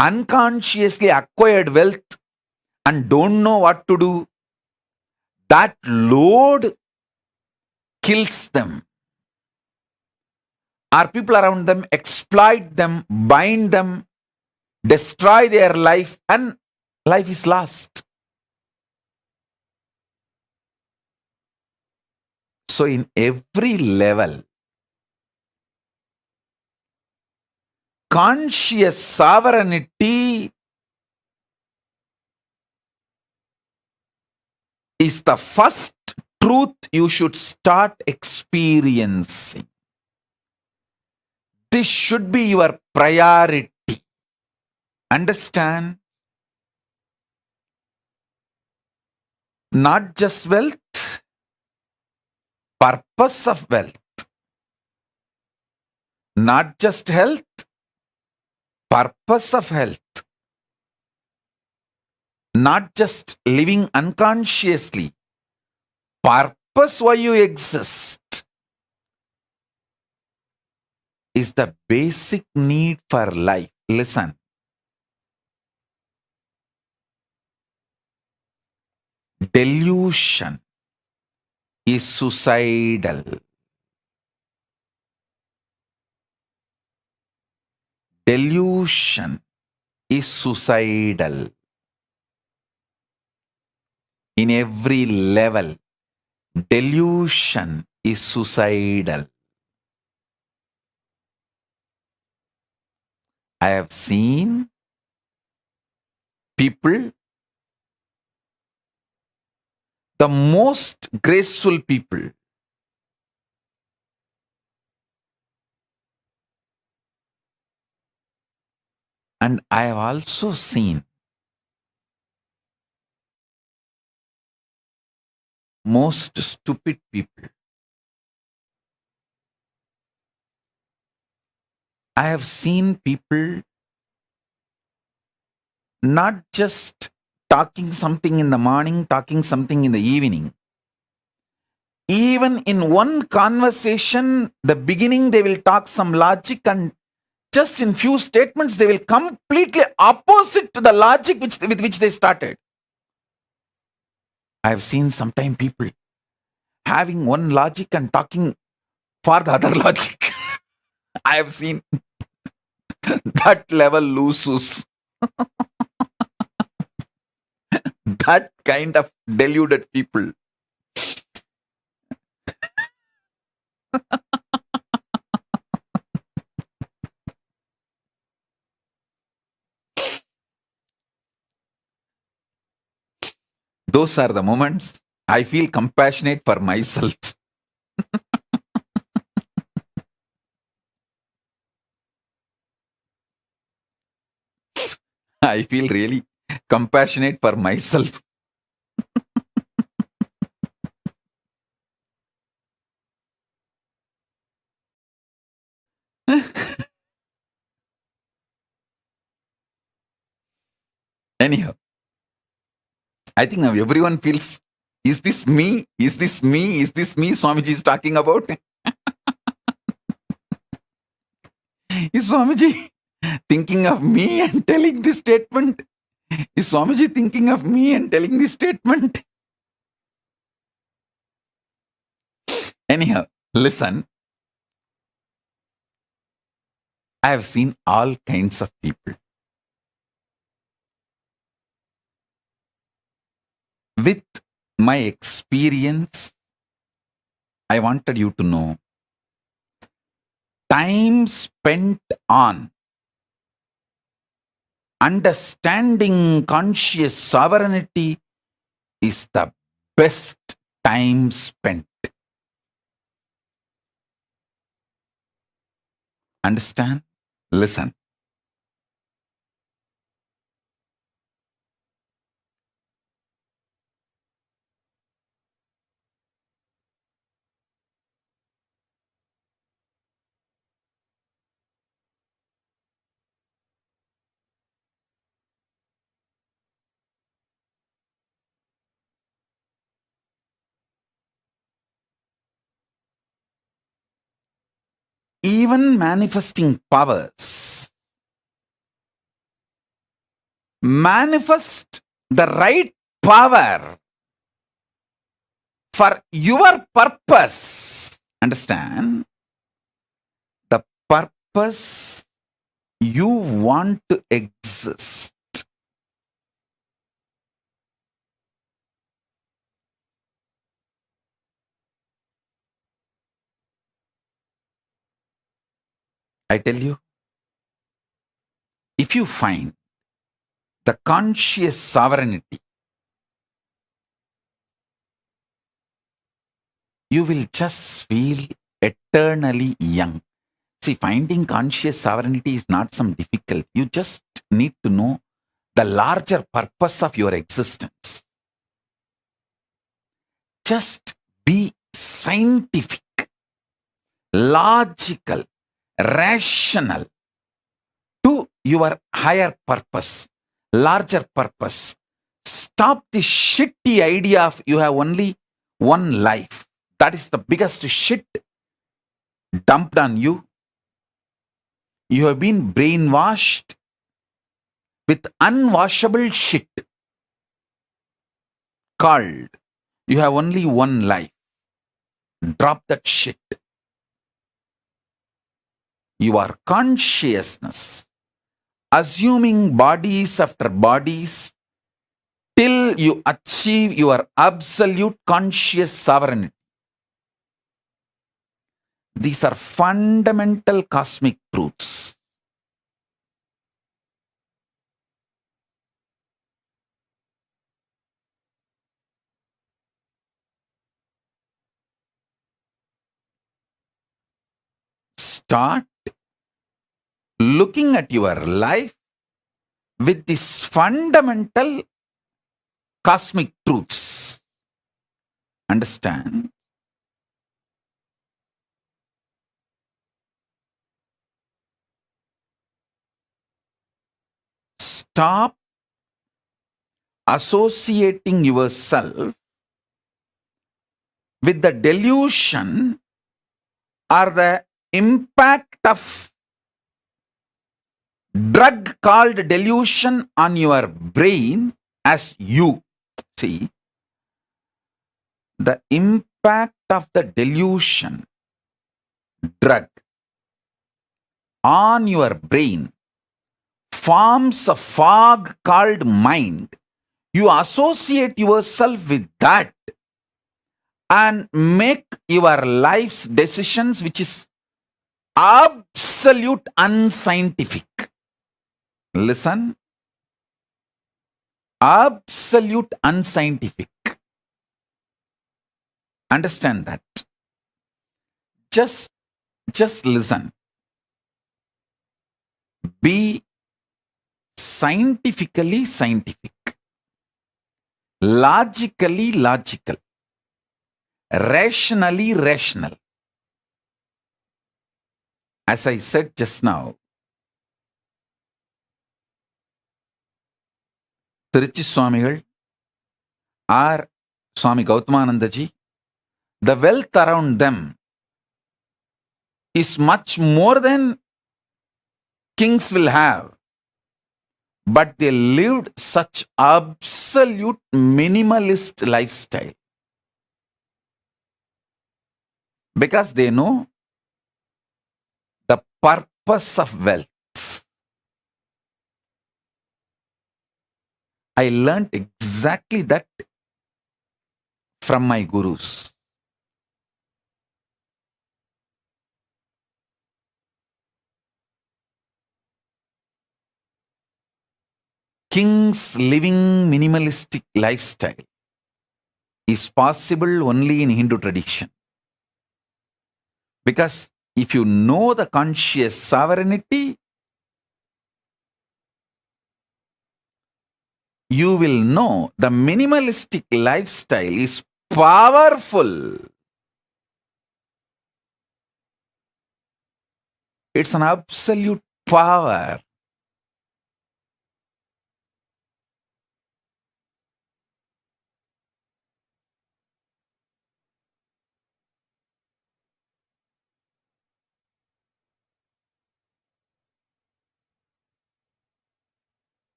unconsciously acquired wealth and don't know what to do. That load kills them. Our people around them exploit them, bind them, destroy their life, and life is lost. So in every level, conscious sovereignty is the first truth you should start experiencing. This should be your priority. Understand? Not just wealth, purpose of wealth. Not just health, purpose of health. Not just living unconsciously, purpose why you exist is the basic need for life. Listen. Delusion is suicidal. Delusion is suicidal. In every level, delusion is suicidal. I have seen people, the most graceful people, and I have also seen most stupid people. I have seen people not just talking something in the morning, talking something in the evening. Even in one conversation, the beginning they will talk some logic, and just in few statements they will completely opposite to the logic with which they started. I have seen sometimes people having one logic and talking for the other logic. I have seen that level lose. That kind of deluded people. Those are the moments I feel compassionate for myself. I feel really compassionate for myself. Anyhow, I think now everyone feels, is this me? Is this me? Is this me Swamiji is talking about? Is Swamiji thinking of me and telling this statement? Is Swamiji thinking of me and telling this statement? Anyhow, listen. I have seen all kinds of people. With my experience, I wanted you to know time spent on understanding conscious sovereignty is the best time spent. Understand? Listen. Even manifesting powers manifest the right power for your purpose. Understand? The purpose you want to exist. I tell you, if you find the conscious sovereignty, you will just feel eternally young. See, finding conscious sovereignty is not some difficult. You just need to know the larger purpose of your existence. Just be scientific, logical, rational to your higher purpose, larger purpose. Stop the shitty idea of you have only one life. That is the biggest shit dumped on you. You have been brainwashed with unwashable shit called you have only one life. Drop that shit. Your consciousness, assuming bodies after bodies, till you achieve your absolute conscious sovereignty. These are fundamental cosmic truths. Start looking at your life with these fundamental cosmic truths. Understand? Stop associating yourself with the delusion or the impact of drug called delusion on your brain as you. See, the impact of the delusion drug on your brain forms a fog called mind. You associate yourself with that and make your life's decisions, which is absolute unscientific. Listen, absolute unscientific. Understand that. Just listen. Be scientifically scientific, logically logical, rationally rational. As I said just now, Tiruchi Swamigal or Swami Gautamananda ji, the wealth around them is much more than kings will have. But they lived such absolute minimalist lifestyle. Because they know the purpose of wealth. I learned exactly that from my gurus. Kings living minimalistic lifestyle is possible only in Hindu tradition. Because if you know the conscious sovereignty, you will know the minimalistic lifestyle is powerful. It's an absolute power.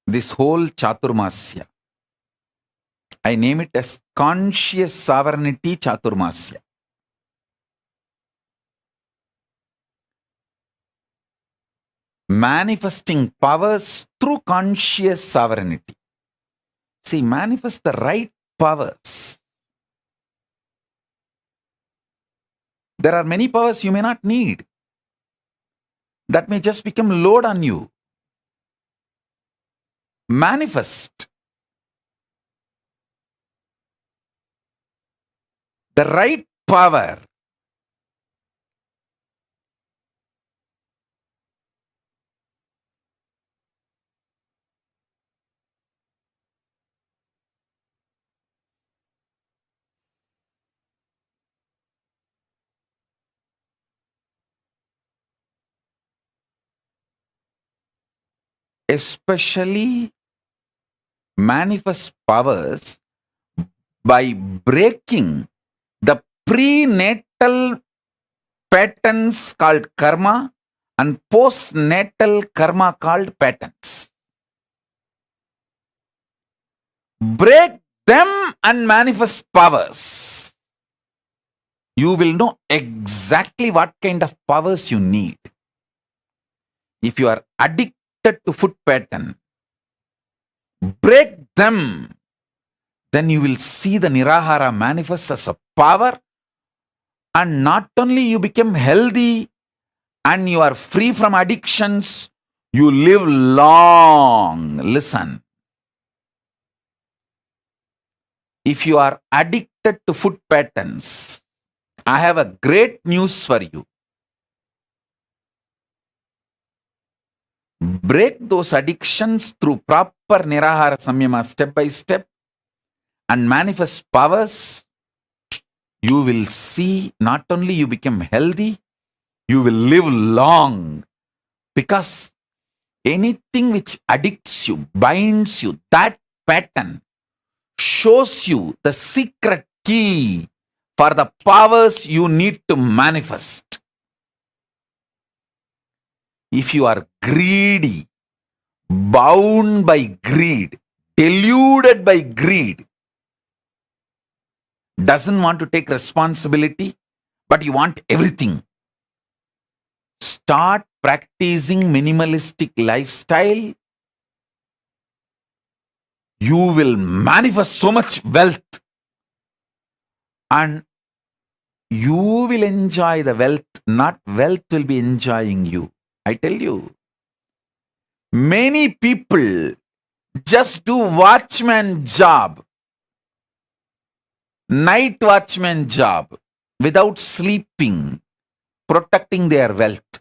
This whole Chaturmasya, I name it as conscious sovereignty Chaturmasya. manifesting powers through conscious sovereignty. See, manifest the right powers. There are many powers you may not need. That may just become load on you. Manifest the right power. Especially manifest powers by breaking the prenatal patterns called karma and postnatal karma called patterns. Break them and manifest powers. You will know exactly what kind of powers you need. If you are addicted to food pattern, break them. Then you will see the Nirahara manifest as a power, and not only you become healthy and you are free from addictions, you live long. Listen. If you are addicted to food patterns, I have a great news for you. Break those addictions through proper Nirahara Samyama step by step and manifest powers. You will see not only you become healthy, you will live long. Because anything which addicts you, binds you, that pattern shows you the secret key for the powers you need to manifest. If you are greedy, bound by greed, deluded by greed, doesn't want to take responsibility, but you want everything, start practicing minimalistic lifestyle. You will manifest so much wealth and you will enjoy the wealth, not wealth will be enjoying you. I tell you, many people just do watchman job, night watchman job, without sleeping, protecting their wealth.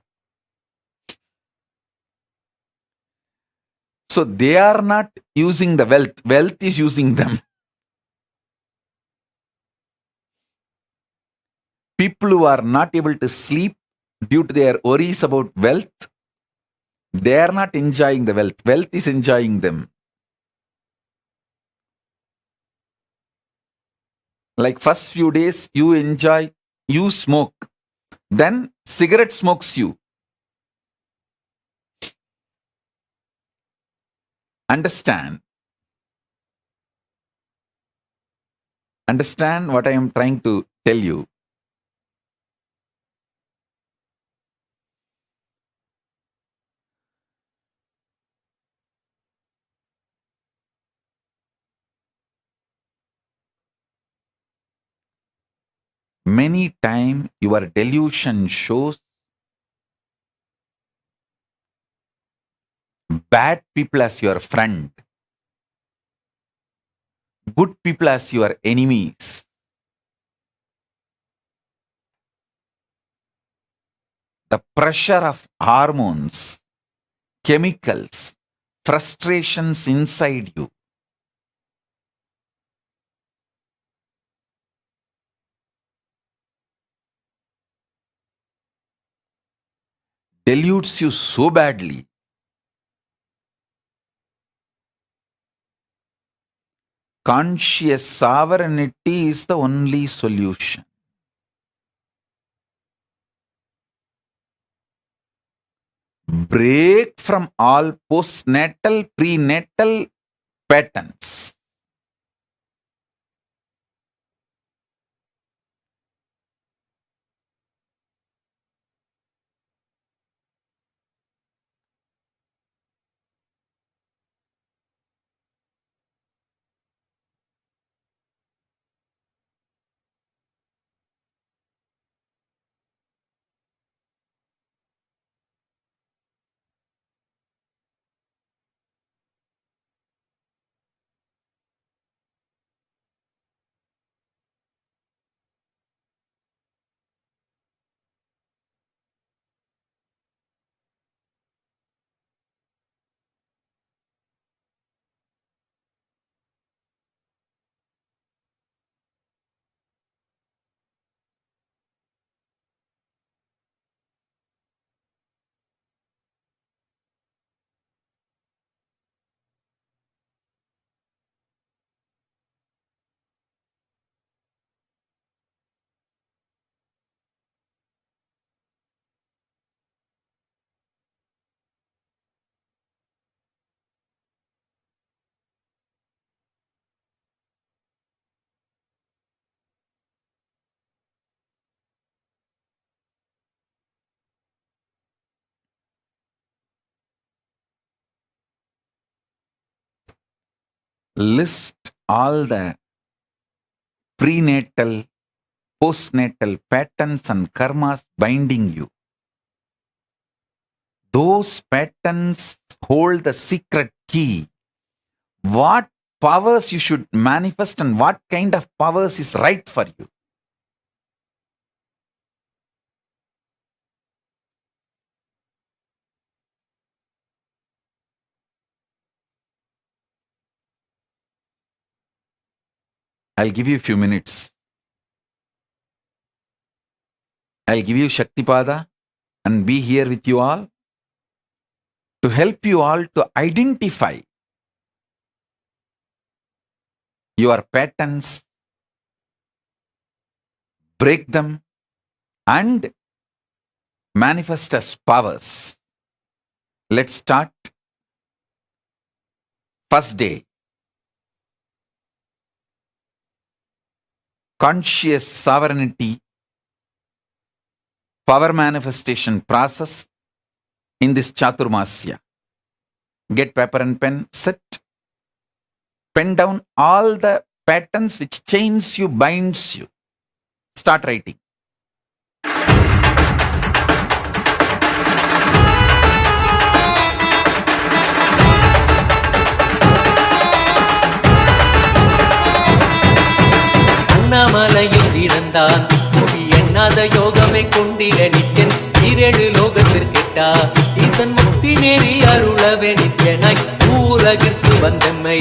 So they are not using the wealth, wealth is using them. People who are not able to sleep due to their worries about wealth, they are not enjoying the wealth, wealth is enjoying them. Like first few days you enjoy, you smoke, then cigarette smokes you. Understand what I am trying to tell you. Many times your delusion shows bad people as your friend, good people as your enemies. The pressure of hormones, chemicals, frustrations inside you deludes you so badly. Conscious sovereignty is the only solution. Break from all postnatal, prenatal patterns. list all the prenatal, postnatal patterns and karmas binding you. Those patterns hold the secret key. What powers you should manifest and what kind of powers is right for you. I'll give you a few minutes. I'll give you Shaktipada and be here with you all to help you all to identify your patterns, break them, and manifest as powers. Let's start. First day. Conscious sovereignty, power manifestation process in this Chaturmasya. Get paper and pen, sit. Pen down all the patterns which chains you, binds you. Start writing. அண்ணாமலையில் பிறந்தான் புவி எண்ணாத யோகமை கொண்டிட நித்யன் ஈரேழு லோகத்திற்கெட்டா ஈசன் முக்தி நெறி அருளவே நித்யனாய் உலகிற்கு வந்தம்மை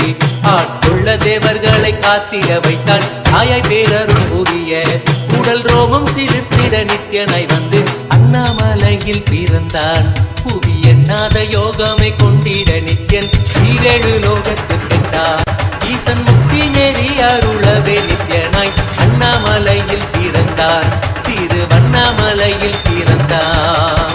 ஆட்கொள்ள தேவர்களை காத்திட வைத்தான் தாயாய் பேரருள் புரிய உடல் ரோமம் சிலிர்த்திட நித்யனாய் வந்து அண்ணாமலையில் பிறந்தான் புவி எண்ணாத யோகமை கொண்டிட நித்யன் ஈரேழு லோகத்திற்கெட்டா ஈசன் முக்தி நெறி அருளவே நித்யனாய் அண்ணாமலையில் பிறந்தான் திருவண்ணாமலையில் பிறந்தான்.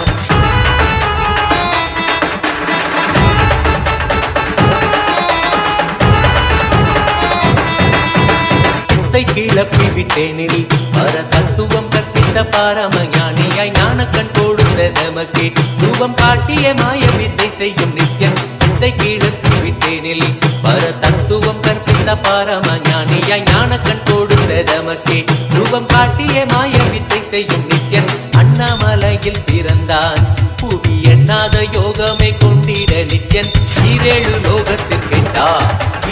கிளப்பி விட்டேனில் பர தத்துவம் கற்பித்த பாரமஞானியாய் ஞானக்கண் கொடுத்த தமக்கே ரூபம் காட்டிய மாய வித்தை செய்யும் நித்யன் வித்தை கிளப்பி விட்டேனில் பர தத்துவம் கற்பித்த பாரமஞானியாய் ஞானக்கண் கொடுத்த தமக்கே ரூபம் காட்டிய மாய வித்தை செய்யும் நித்யன் அண்ணாமலையில் பிறந்தான் புவி எண்ணாத யோகமை கொண்டிட நித்யன் ஈரேழு லோகத்திற்கெட்டா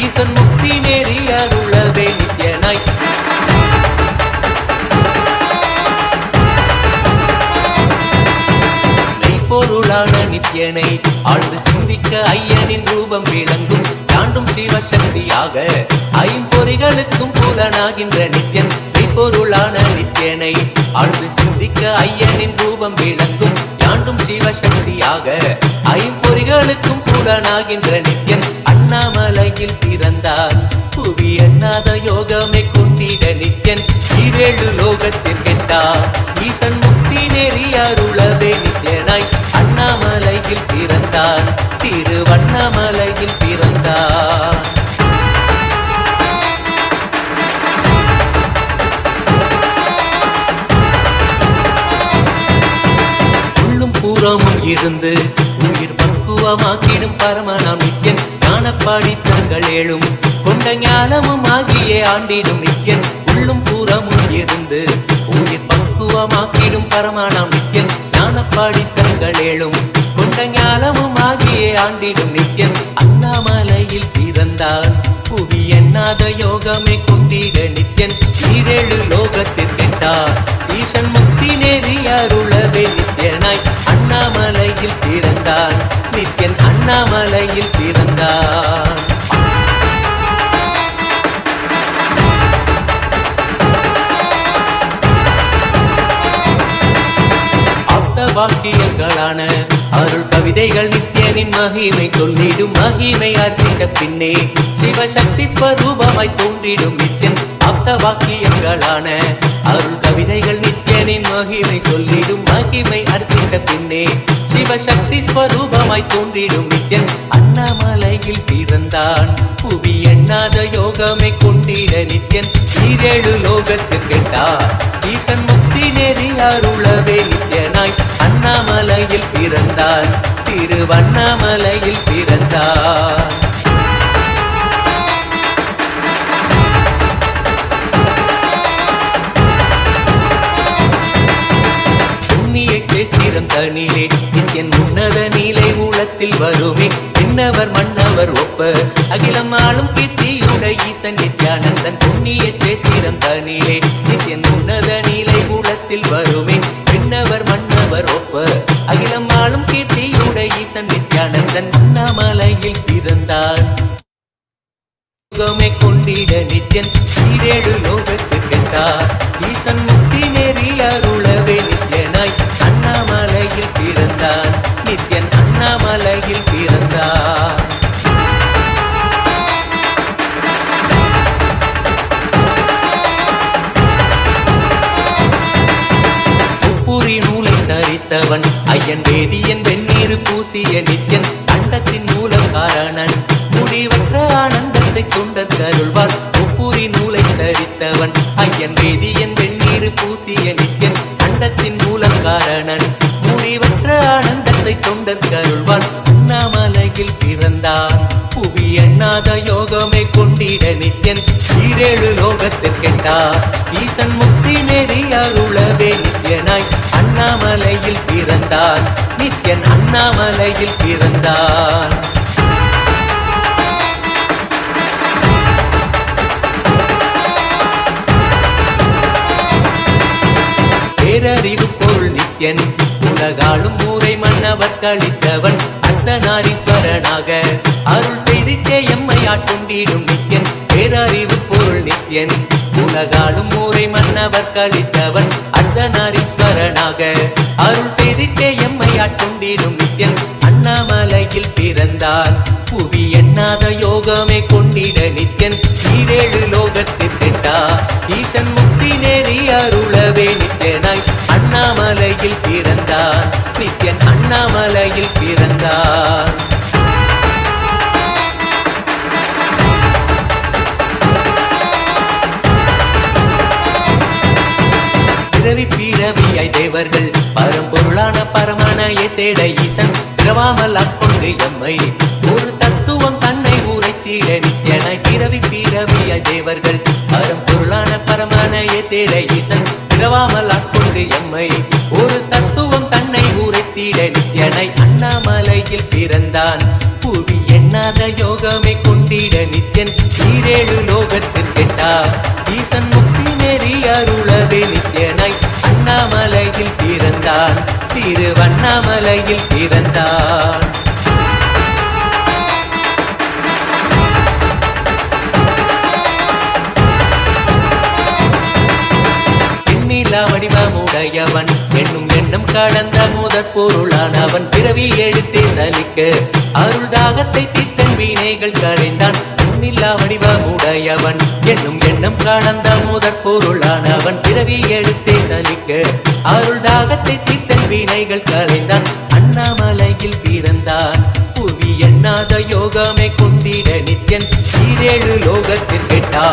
ஈசன் முக்தி நெறி அருளவே நித்யனாய் மெய்ப்பொருளான நித்யனை ஆழ்ந்து சிந்திக்க ஐயனின் ரூபம் விளங்கும் தாண்டும் சிவசக்தியாக ஐம்பொறிகளுக்கும் புலனாகின்ற நித்யன் மெய்ப்பொருளான நித்யனை ஆழ்ந்து சிந்திக்க ஐயனின் ரூபம் விளங்கும் தாண்டும் சிவசக்தியாக ஐம்பொறிகளுக்கும் புலனாகின்ற நித்யன் அண்ணாமலையில் பிறந்தான் புவி எண்ணாத யோகமை கொண்டிட நித்யன் ஈரேழு லோகத்திற்கெட்டா ஈசன் முக்தி நெறி அருளவே நித்யனாய் அண்ணாமலையில் பிறந்தான் திருவண்ணாமலையில் பிறந்தான். உள்ளும் புறமும் இருந்து உயிர் பக்குவமாக்கிடும் பரமனாம் நித்யன் ஞானப்பாடி தங்கள் ஏழும் கொண்ட ஞானமும் ஆகியே ஆண்டிடும் நித்யன் உள்ளும் புறமும் இருந்து உயிர் பக்குவமாக்கிடும் பரமனாம் நித்யன் ஞானப்பாடி தங்கள் ஏழும் கொண்ட ஞானமும் ஆகியே ஆண்டிடும் நித்யன் அண்ணாமலையில் பிறந்தான் புவி எண்ணாத யோகமை கொண்டிட நித்யன் ஈரேழு லோகத்திற்கெட்டா ஈசன் முக்தி நெறி அருளவே நித்யனாய் அண்ணாமலையில் பிறந்தான் நித்யன் அண்ணாமலையில் பிறந்தான். வாக்கியங்களான அருள் கவிதைகள் நித்யனின் மகிமை சொல்லிடும் மகிமை அர்ப்பித்த பின்னே சிவசக்தி ஸ்வரூபமாய் தோன்றிடும் நித்யன் ஆப்த வாக்கியங்களான அருள் கவிதைகள் நித்யனின் மகிமை சொல்லிடும் மகிமை அர்ப்பித்த பின்னே சிவசக்தி ஸ்வரூபமாய் தோன்றிடும் நித்யன் அண்ணாமலையில் பிறந்தான் புவி எண்ணாத யோகமை கொண்டிட நித்யன் ஈரேழு லோகத்திற்கெட்டா ஈசன் முக்தி நெறி அருளவே நித்யனாய் அண்ணாமலையில் பிறந்தான் திருவண்ணாமலையில் பிறந்தான். தன்னிலே நித்தியன் உன்னத நீலை ஊழத்தில் வருமே விண்ணவர் மன்னவர் ஒப்ப அகிலம் ஆளும் கீர்த்தியுட ஈசன் நித்யானந்தன் புண்ணிய சேத்திரம் தனிலே நித்தியன் உன்னத நீலை ஊழத்தில் வருமே விண்ணவர் மன்னவர் ஒப்ப அகிலம் ஆளும் கீர்த்தியுட ஈசன் நித்யானந்தன் அண்ணாமலையில் பிறந்தான் யோகமே கொண்டிட நித்யன் ஈரேழு லோகத்து கெட்டார் ஈசன் முக்தி நெறி அருளவே நித்யனாய் அண்ணாமலையில் பிறந்தான் நித்யன் அண்ணாமலையில் பிறந்தார் உப்புரி நூலை தரித்தவன் ஐயன் வேதியன் வெந்நீர் பூசிய நித்யன் அண்டத்தின் மூலம் காரணன் முடிவற்ற ஆனந்தத்தை கொண்டது அருள்வார் உப்புரி நூலை தரித்தவன் ஐயன் வேதியன் வெந்நீர் பூசிய நித்யன் அண்டத்தின் மூலம் காரணன் முடிவற்ற ஆனந்தத்தை கொண்டது அருள்வார் அண்ணாமலையில் பிறந்தான் புவி எண்ணாத யோகமே கொண்டிட நித்யன் ஈரேழு லோகத்தில் கெட்டார் ஈசன் முக்தி நெறி அருளவே நித்யனாய் அண்ணாமலையில் பிறந்தான் நித்யன் அண்ணாமலையில் பிறந்தான் பேரறிவு பொருள் நித்யன் உலகாளும் ஊரை மன்னவர் கழித்தவன் அர்த்தநாரீஸ்வரனாக அருள் செய்திட்டே எம்மை ஆட்கொண்டிடும் நித்யன் பேரறிவு பொருள் நித்யன் உலகாளும் ஊரை மன்னவர் கழித்தவன் அர்த்தநாரீஸ்வரனாக அருள் செய்திட்டே எம்மை ஆட்கொண்டிடும் நித்யன் அண்ணாமலையில் பிறந்தான் புவி எண்ணாத யோகமே கொண்டிட நித்யன் ஈரேழு லோகத்திற்கெட்டா ஈசன் முக்தி நெறி அருளவே நித்யனாய் அண்ணாமலையில் பிறந்தான் நித்யன் அண்ணாமலையில் பிறந்தான் பிறவி பிறவியாய் தேவர்கள் பரம்பொருளான பரமானையை தேட ஈசன் பிறவாமல் ஆட்கொண்டு எம்மை ஒரு தத்துவம் தன்னை உரைத்திட நித்யனாய் பிறவி பிறவியாய் தேவர்கள் பரம்பொருளான பரமானையை தேட ஈசன் பிறவாமல் ஆட்கொண்டு எம்மை ஒரு தத்துவம் தன்னை உரைத்திட நித்யனாய் அண்ணாமலையில் பிறந்தான் புவி எண்ணாத யோகமே கொண்டிட நித்யன் ஈரேழு லோகத்திற்கெட்டா ஈசன் முக்தி நெறி அருளவே நித்யனாய் அண்ணாமலையில் பிறந்தான் திருவண்ணாமலையில் பிறந்தான் எண்ணிலா வடிவமுடையவன் என்னும் எண்ணம் கடந்த முதற் பொருளானவன் பிறவி எடுத்தே சலிக்க அருள் தாகத்தை தீர்த்தன் வீணைகள் களைந்தான் எண்ணில்லா வடிவமுடையவன் என்னும் எண்ணம் கடந்த முதற் பொருளானவன் பிறவி எடுத்தே சலிக்க அருள் தாகத்தை தீர்த்தன் வீணைகள் களைந்தான் அண்ணாமலையில் பிறந்தான் புவி எண்ணாத யோகமே கொண்டிட நித்யன் ஈரேழு லோகத்திற்கெட்டா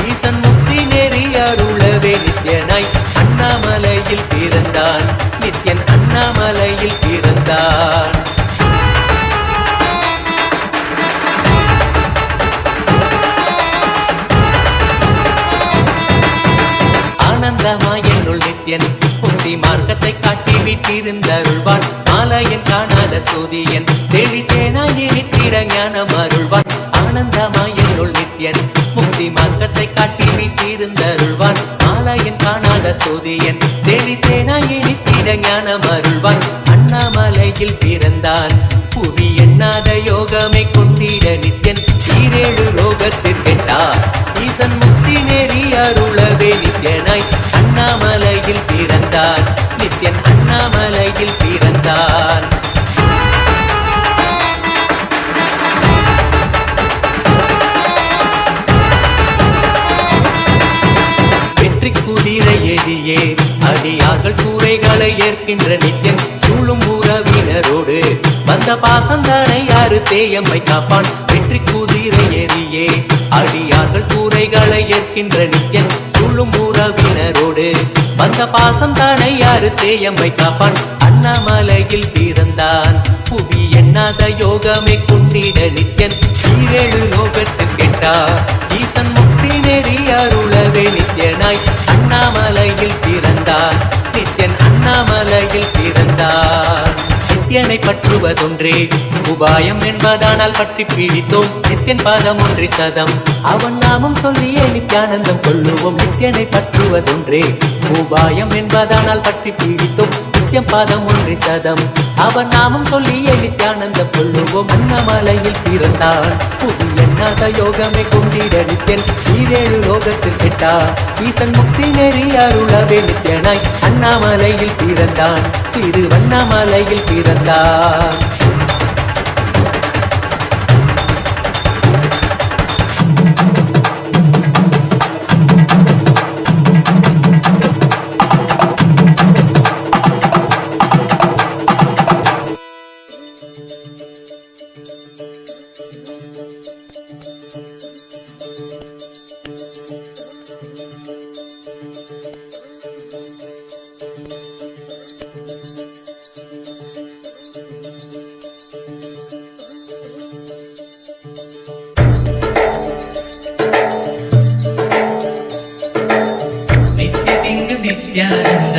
ஈசன் முக்தி நெறி அருளவே நித்யனாய் அண்ணாமலையில் பிறந்தான் நித்யன் அண்ணாமலையில் பிறந்தான் ஆனந்தமாய் என்னுள் நித்யன் முக்தி மார்க்கத்தை காட்டி விட்டிருந்தருள்வான் மாலையன் காணாத சோதியன் தெளித்தேனாய் இனித்திட ஞானம் அருள்வான் ஆனந்தமாய் என்னுள் நித்யன் முக்தி மார்க்கத்தை காட்டி விட்டிருந்தருள்வான் மாலையன் காணாத சோதியன் தெளித்தேனாய் இனித்திட ஞானம் அருள்வான் அண்ணாமலையில் பிறந்தான் புவி எண்ணாத யோகமே கொண்டிட நித்யன் ஈரேழு லோகத்திற்கெட்டா ஈசன் முக்தி நெறி அருளவே நித்யனாய் அண்ணாமலையில் பிறந்தான் நித்யன் அண்ணாமலையில் பிறந்தான் வெற்றி குதிரை எதியே அடியார்கள் கூரைகளை ஏற்கின்ற நித்யன் சூழும் உறவினரோடு வந்த பாசந்தானை யாரு தேயம்மை காப்பான் வெற்றி குதிரை எரியே அடியார்கள் கூரைகளை ஏற்கின்ற நித்யன் சூழும் உறவினரோடு வந்த பாசம் தானை யாரு தேயம்மை காப்பான் அண்ணாமலையில் பிறந்தான் புவி எண்ணாத யோகமே கொண்டிட நித்யன் ஈரேழு லோகத்திற்கெட்டா ஈசன் முக்தி நெறி அருளவே நித்யனாய் அண்ணாமலையில் பிறந்தான் நித்யன் அண்ணா அண்ணாமலையில் பிறந்தார். நித்யனை பற்றுவதொன்றே உபாயம் என்பதானால் பற்றி பிடித்தோம் நித்யன் பாதம் ஒன்றி சதம். அவன் நாமம் சொல்லியே நித்யானந்தம் கொள்ளுவோம். நித்யனை பற்றுவதொன்றே உபாயம் என்பதானால் பற்றி பிடித்தோம் நித்யம் பாதம் ஒன்றி சதம். அவன் நாமம் சொல்லியே நித்யானந்தம் கொள்ளுவோம். அண்ணாமலையில் பிறந்தான் புது எண்ணாத யோகமே கொண்டிட நித்யன் ஈரேழு லோகத்தில் கெட்டார். ஈசன் முக்தி நெறி அருளவே நித்யனாய் அண்ணாமலையில் பிறந்தான். திருவண்ணாமலையில் பிறந்தான். ನಿತ್ಯಾನಂದ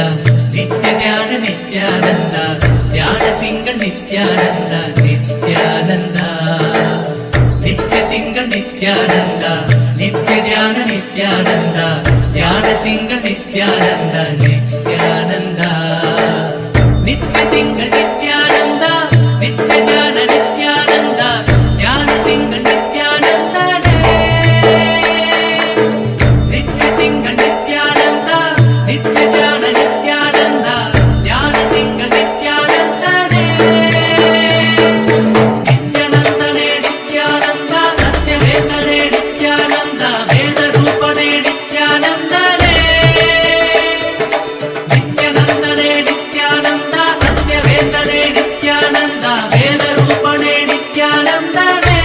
ನಿತ್ಯ ಧ್ಯಾನ ನಿತ್ಯಾನಂದ ಧ್ಯಾನ ಸಿಂಗ ನಿತ್ಯಾನಂದ ನಿತ್ಯಾನಂದ ನಿತ್ಯ ಸಿಂಗ ನಿತ್ಯಾನಂದ ನಿತ್ಯ ಧ್ಯಾನ ನಿತ್ಯಾನಂದ ಧ್ಯಾನ ಸಿಂಗ ನಿತ್ಯಾನಂದ ನಿತ್ಯಾನಂದ ನಿತ್ಯ ಸಿಂಗ ನಿತ್ಯಾನಂದ ನಿತ್ಯ ಧ್ಯಾನ ನಿತ್ಯಾನಂದ ಧ್ಯಾನ ಸಿಂಗ ನಿತ್ಯಾನಂದ ನಿತ್ಯ ಸಿಂಗ ನಿತ್ಯಾನಂದ ನಿತ್ಯ ಧ್ಯಾನ ನಿತ್ಯಾನಂದ ಧ್ಯಾನ ಸಿಂಗ ನಿತ್ಯಾನಂದನೇ ನಿತ್ಯಾನಂದನೇ ನಿತ್ಯಾನಂದ ಸತ್ಯವೇದನೇ ನಿತ್ಯಾನಂದ ವೇದ ರೂಪನೇ ನಿತ್ಯಾನಂದನೇ ನಿತ್ಯಾನಂದನೇ ನಿತ್ಯಾನಂದ ಸತ್ಯವೇದನೇ ನಿತ್ಯಾನಂದ ವೇದ ರೂಪನೇ ನಿತ್ಯಾನಂದನೇ.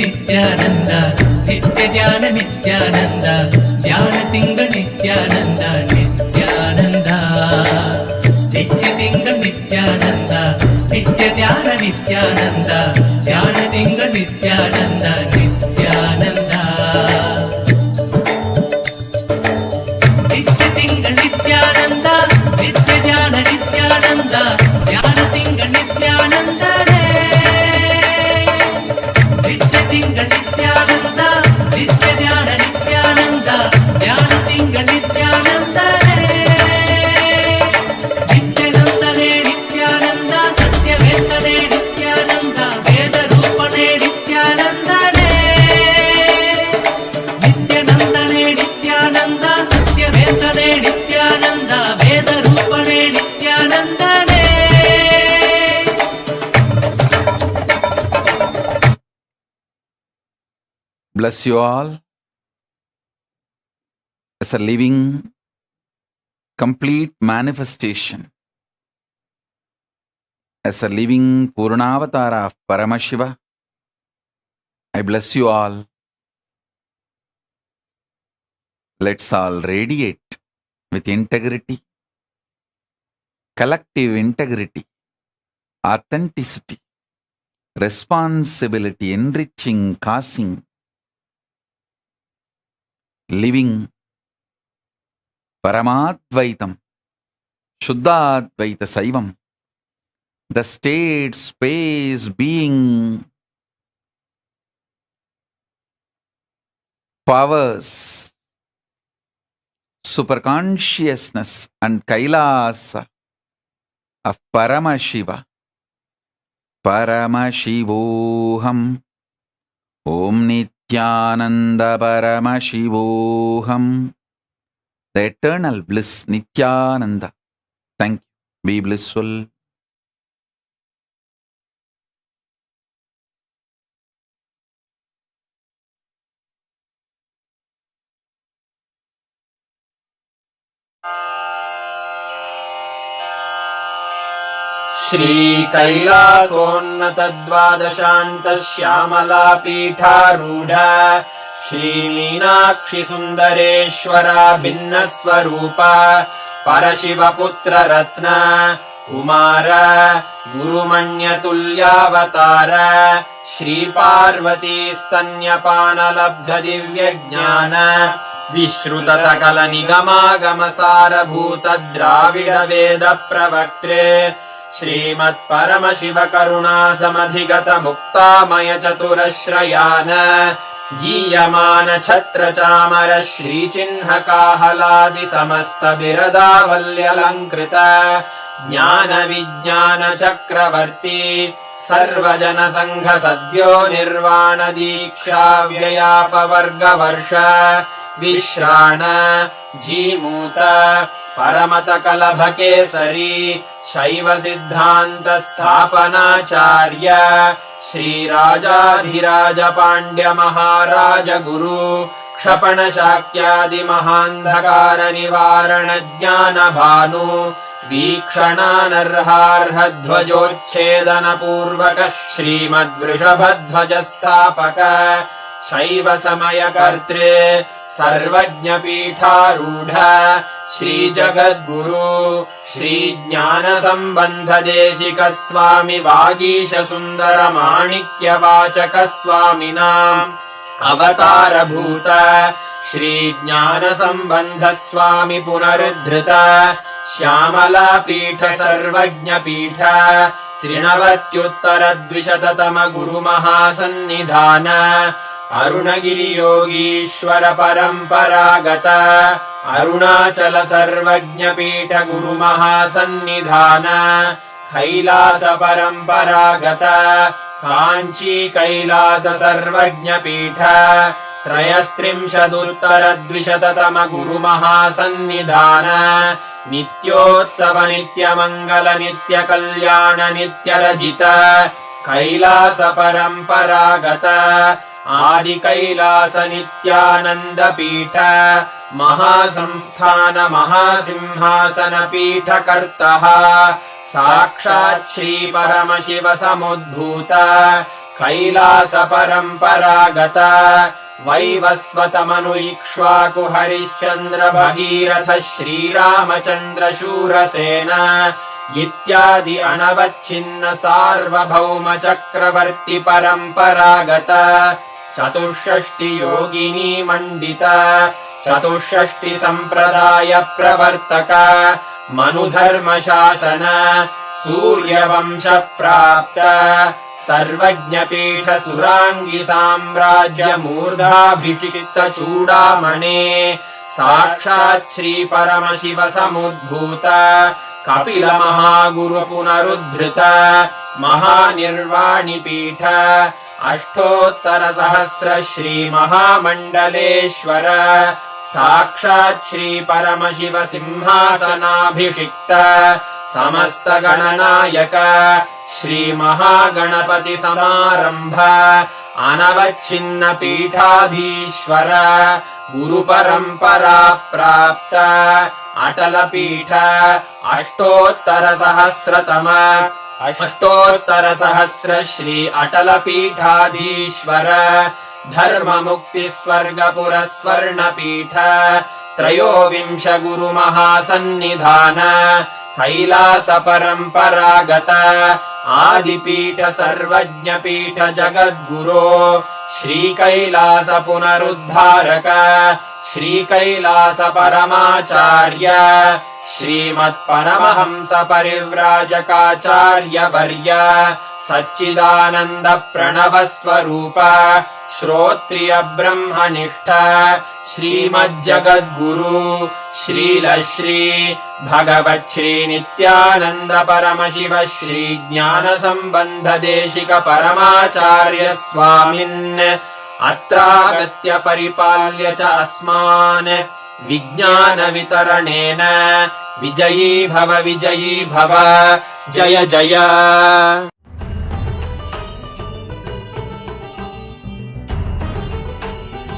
ನಿತ್ಯಾನಂದ ನಿತ್ಯ ಧ್ಯಾನ ನಿತ್ಯಾನಂದ ಧ್ಯಾನ ತಿಂಗ ನಿತ್ಯಾನಂದ ನಿತ್ಯಾನಂದ ನಿತ್ಯ ತಿಂಗ ನಿತ್ಯಾನಂದ ನಿತ್ಯ ಧ್ಯಾನ ನಿತ್ಯಾನಂದ ಧ್ಯಾನ ತಿಂಗ ನಿತ್ಯಾನಂದ ನಿತ್ಯಾನಂದ ನಿತ್ಯ ತಿಂಗ ನಿತ್ಯಾನಂದ ನಿತ್ಯ ಧ್ಯಾನ ನಿತ್ಯಾನಂದ ಧ್ಯಾನ ತಿಂಗ ನಿತ್ಯಾನಂದನೇ ನಿತ್ಯ ತಿಂಗ ನಿತ್ಯಾನಂದ ನಿತ್ಯ ಧ್ಯಾನ ನಿತ್ಯಾನಂದ ಧ್ಯಾನ ತಿಂಗ ನಿತ್ಯಾನಂದನೇ ನಿತ್ಯಾನಂದನೇ ನಿತ್ಯಾನಂದ ಸತ್ಯವೇದನೇ ನಿತ್ಯಾನಂದ ವೇದ ರೂಪನೇ ನಿತ್ಯಾನಂದನೇ ನಿತ್ಯಾನಂದನೇ ನಿತ್ಯಾನಂದ ಸತ್ಯವೇದನೇ ನಿತ್ಯಾನಂದ ವೇದ ರೂಪನೇ ನಿತ್ಯಾನಂದನೇ. Bless you all as a living, complete manifestation, as a living Purnavatara of Paramashiva. I bless you all. Let's all radiate with integrity, collective integrity, authenticity, responsibility, enriching, causing, living Paramadvaitam, Shuddhadvaita Saivam, the state, space, being, powers, superconsciousness and Kailasa of Paramashiva. Paramashivoham, Om Nityananda Paramashivoham, the eternal bliss, Nityananda. Thank you. Be blissful. श्रीकैलासोन्नतद्वादशान्तश्यामलापीठारूढ श्रीमीनाक्षिसुन्दरेश्वरा भिन्नस्वरूप परशिवपुत्ररत्न Kumar गुरुमण्यतुल्यावतार श्रीपार्वतीस्तन्यपानलब्धदिव्यज्ञान विश्रुतसकलनिगमागमसारभूतद्राविडवेदप्रवक्त्रे श्रीमत्परमशिवकरुणासमधिगतमुक्तामयचतुरश्रयान् गीयमान छत्रचामर श्रीचिह्नकाहलादिसमस्तबिरदावल्यलङ्कृत ज्ञानविज्ञानचक्रवर्ती सर्वजनसङ्घसद्यो निर्वाणदीक्षाव्ययापवर्गवर्ष विश्राण Jimuta परमतकलभकेसरी शैवसिद्धान्तस्थापनाचार्य श्रीराजाधिराज पाण्ड्यमहाराज गुरु क्षपणशाक्यादिमहान्धकारनिवारणज्ञानभानु वीक्षणानर्हार्हध्वजोच्छेदनपूर्वक श्रीमद्वृषभध्वजस्थापक शैवसमयकर्त्रे सर्वज्ञपीठारूढ श्रीजगद्गुरु श्रीज्ञानसम्बन्धदेशिकस्वामि वागीशसुन्दरमाणिक्यवाचकस्वामिनाम् अवतारभूत श्रीज्ञानसम्बन्धस्वामि पुनरुद्धृत श्यामलापीठ सर्वज्ञपीठ त्रिनवत्युत्तरद्विशततमगुरुमहासन्निधान अरुणगिरियोगीश्वर परम्परागत अरुणाचल सर्वज्ञपीठ गुरुमहासन्निधान कैलास परम्परागत काञ्ची कैलास सर्वज्ञपीठ त्रयस्त्रिंशदुत्तरद्विशततम गुरुमहासन्निधान नित्योत्सव नित्यमङ्गल नित्यकल्याण नित्यरजित कैलास परम्परागत आदिकैलास नित्यानन्दपीठ महासंस्थान महासिंहासनपीठकर्तः साक्षात् श्रीपरमशिव समुद्भूत कैलास परम्परागत वैवस्वतमनु इक्ष्वाकु हरिश्चन्द्र भगीरथ श्रीरामचन्द्र शूरसेन इत्यादि अनवच्छिन्न सार्वभौम चक्रवर्ति परम्परागत चतुष्षष्टि योगिनी मण्डित चतुष्षष्टि सम्प्रदाय प्रवर्तक मनुधर्मशासन सूर्यवंश प्राप्त सर्वज्ञपीठ सुराङ्गि साम्राज्य मूर्धाभिषिक्त चूडामणे साक्षात् श्री परमशिव समुद्भूत कपिल महागुरु पुनरुद्धृत महानिर्वाणिपीठ अष्टोत्तर सहस्र श्री महामण्डलेश्वर साक्षात् श्री परमशिव सिंहासनाभिषिक्त समस्त गणनायक श्री महागणपति समारंभ अनवच्छिन्न पीठाधीश्वर गुरु परंपरा प्राप्त अटल पीठ अष्टोत्तर सहस्र श्री अटल पीठाधीश्वर धर्म मुक्ति स्वर्गपुर स्वर्ण पीठ त्रयोविंश गुरु महासन्निधान कैलासपरम्परागत आदिपीठ सर्वज्ञपीठ जगद्गुरो श्रीकैलास पुनरुद्धारक श्रीकैलास परमाचार्य श्रीमत्परमहंस परिव्राजकाचार्य वर्य सच्चिदानन्द प्रणव स्वरूप श्रोत्रिय ब्रह्मनिष्ठ श्रीमज्जगद्गुरु श्रीलश्री भगवत् श्री नित्यानन्द परमशिव श्री ज्ञान संबंध देशिक परमाचार्य स्वामिन् अत्रागत्य परिपाल्य च अस्मान् विज्ञान वितरणेन विजयी भव जय जय।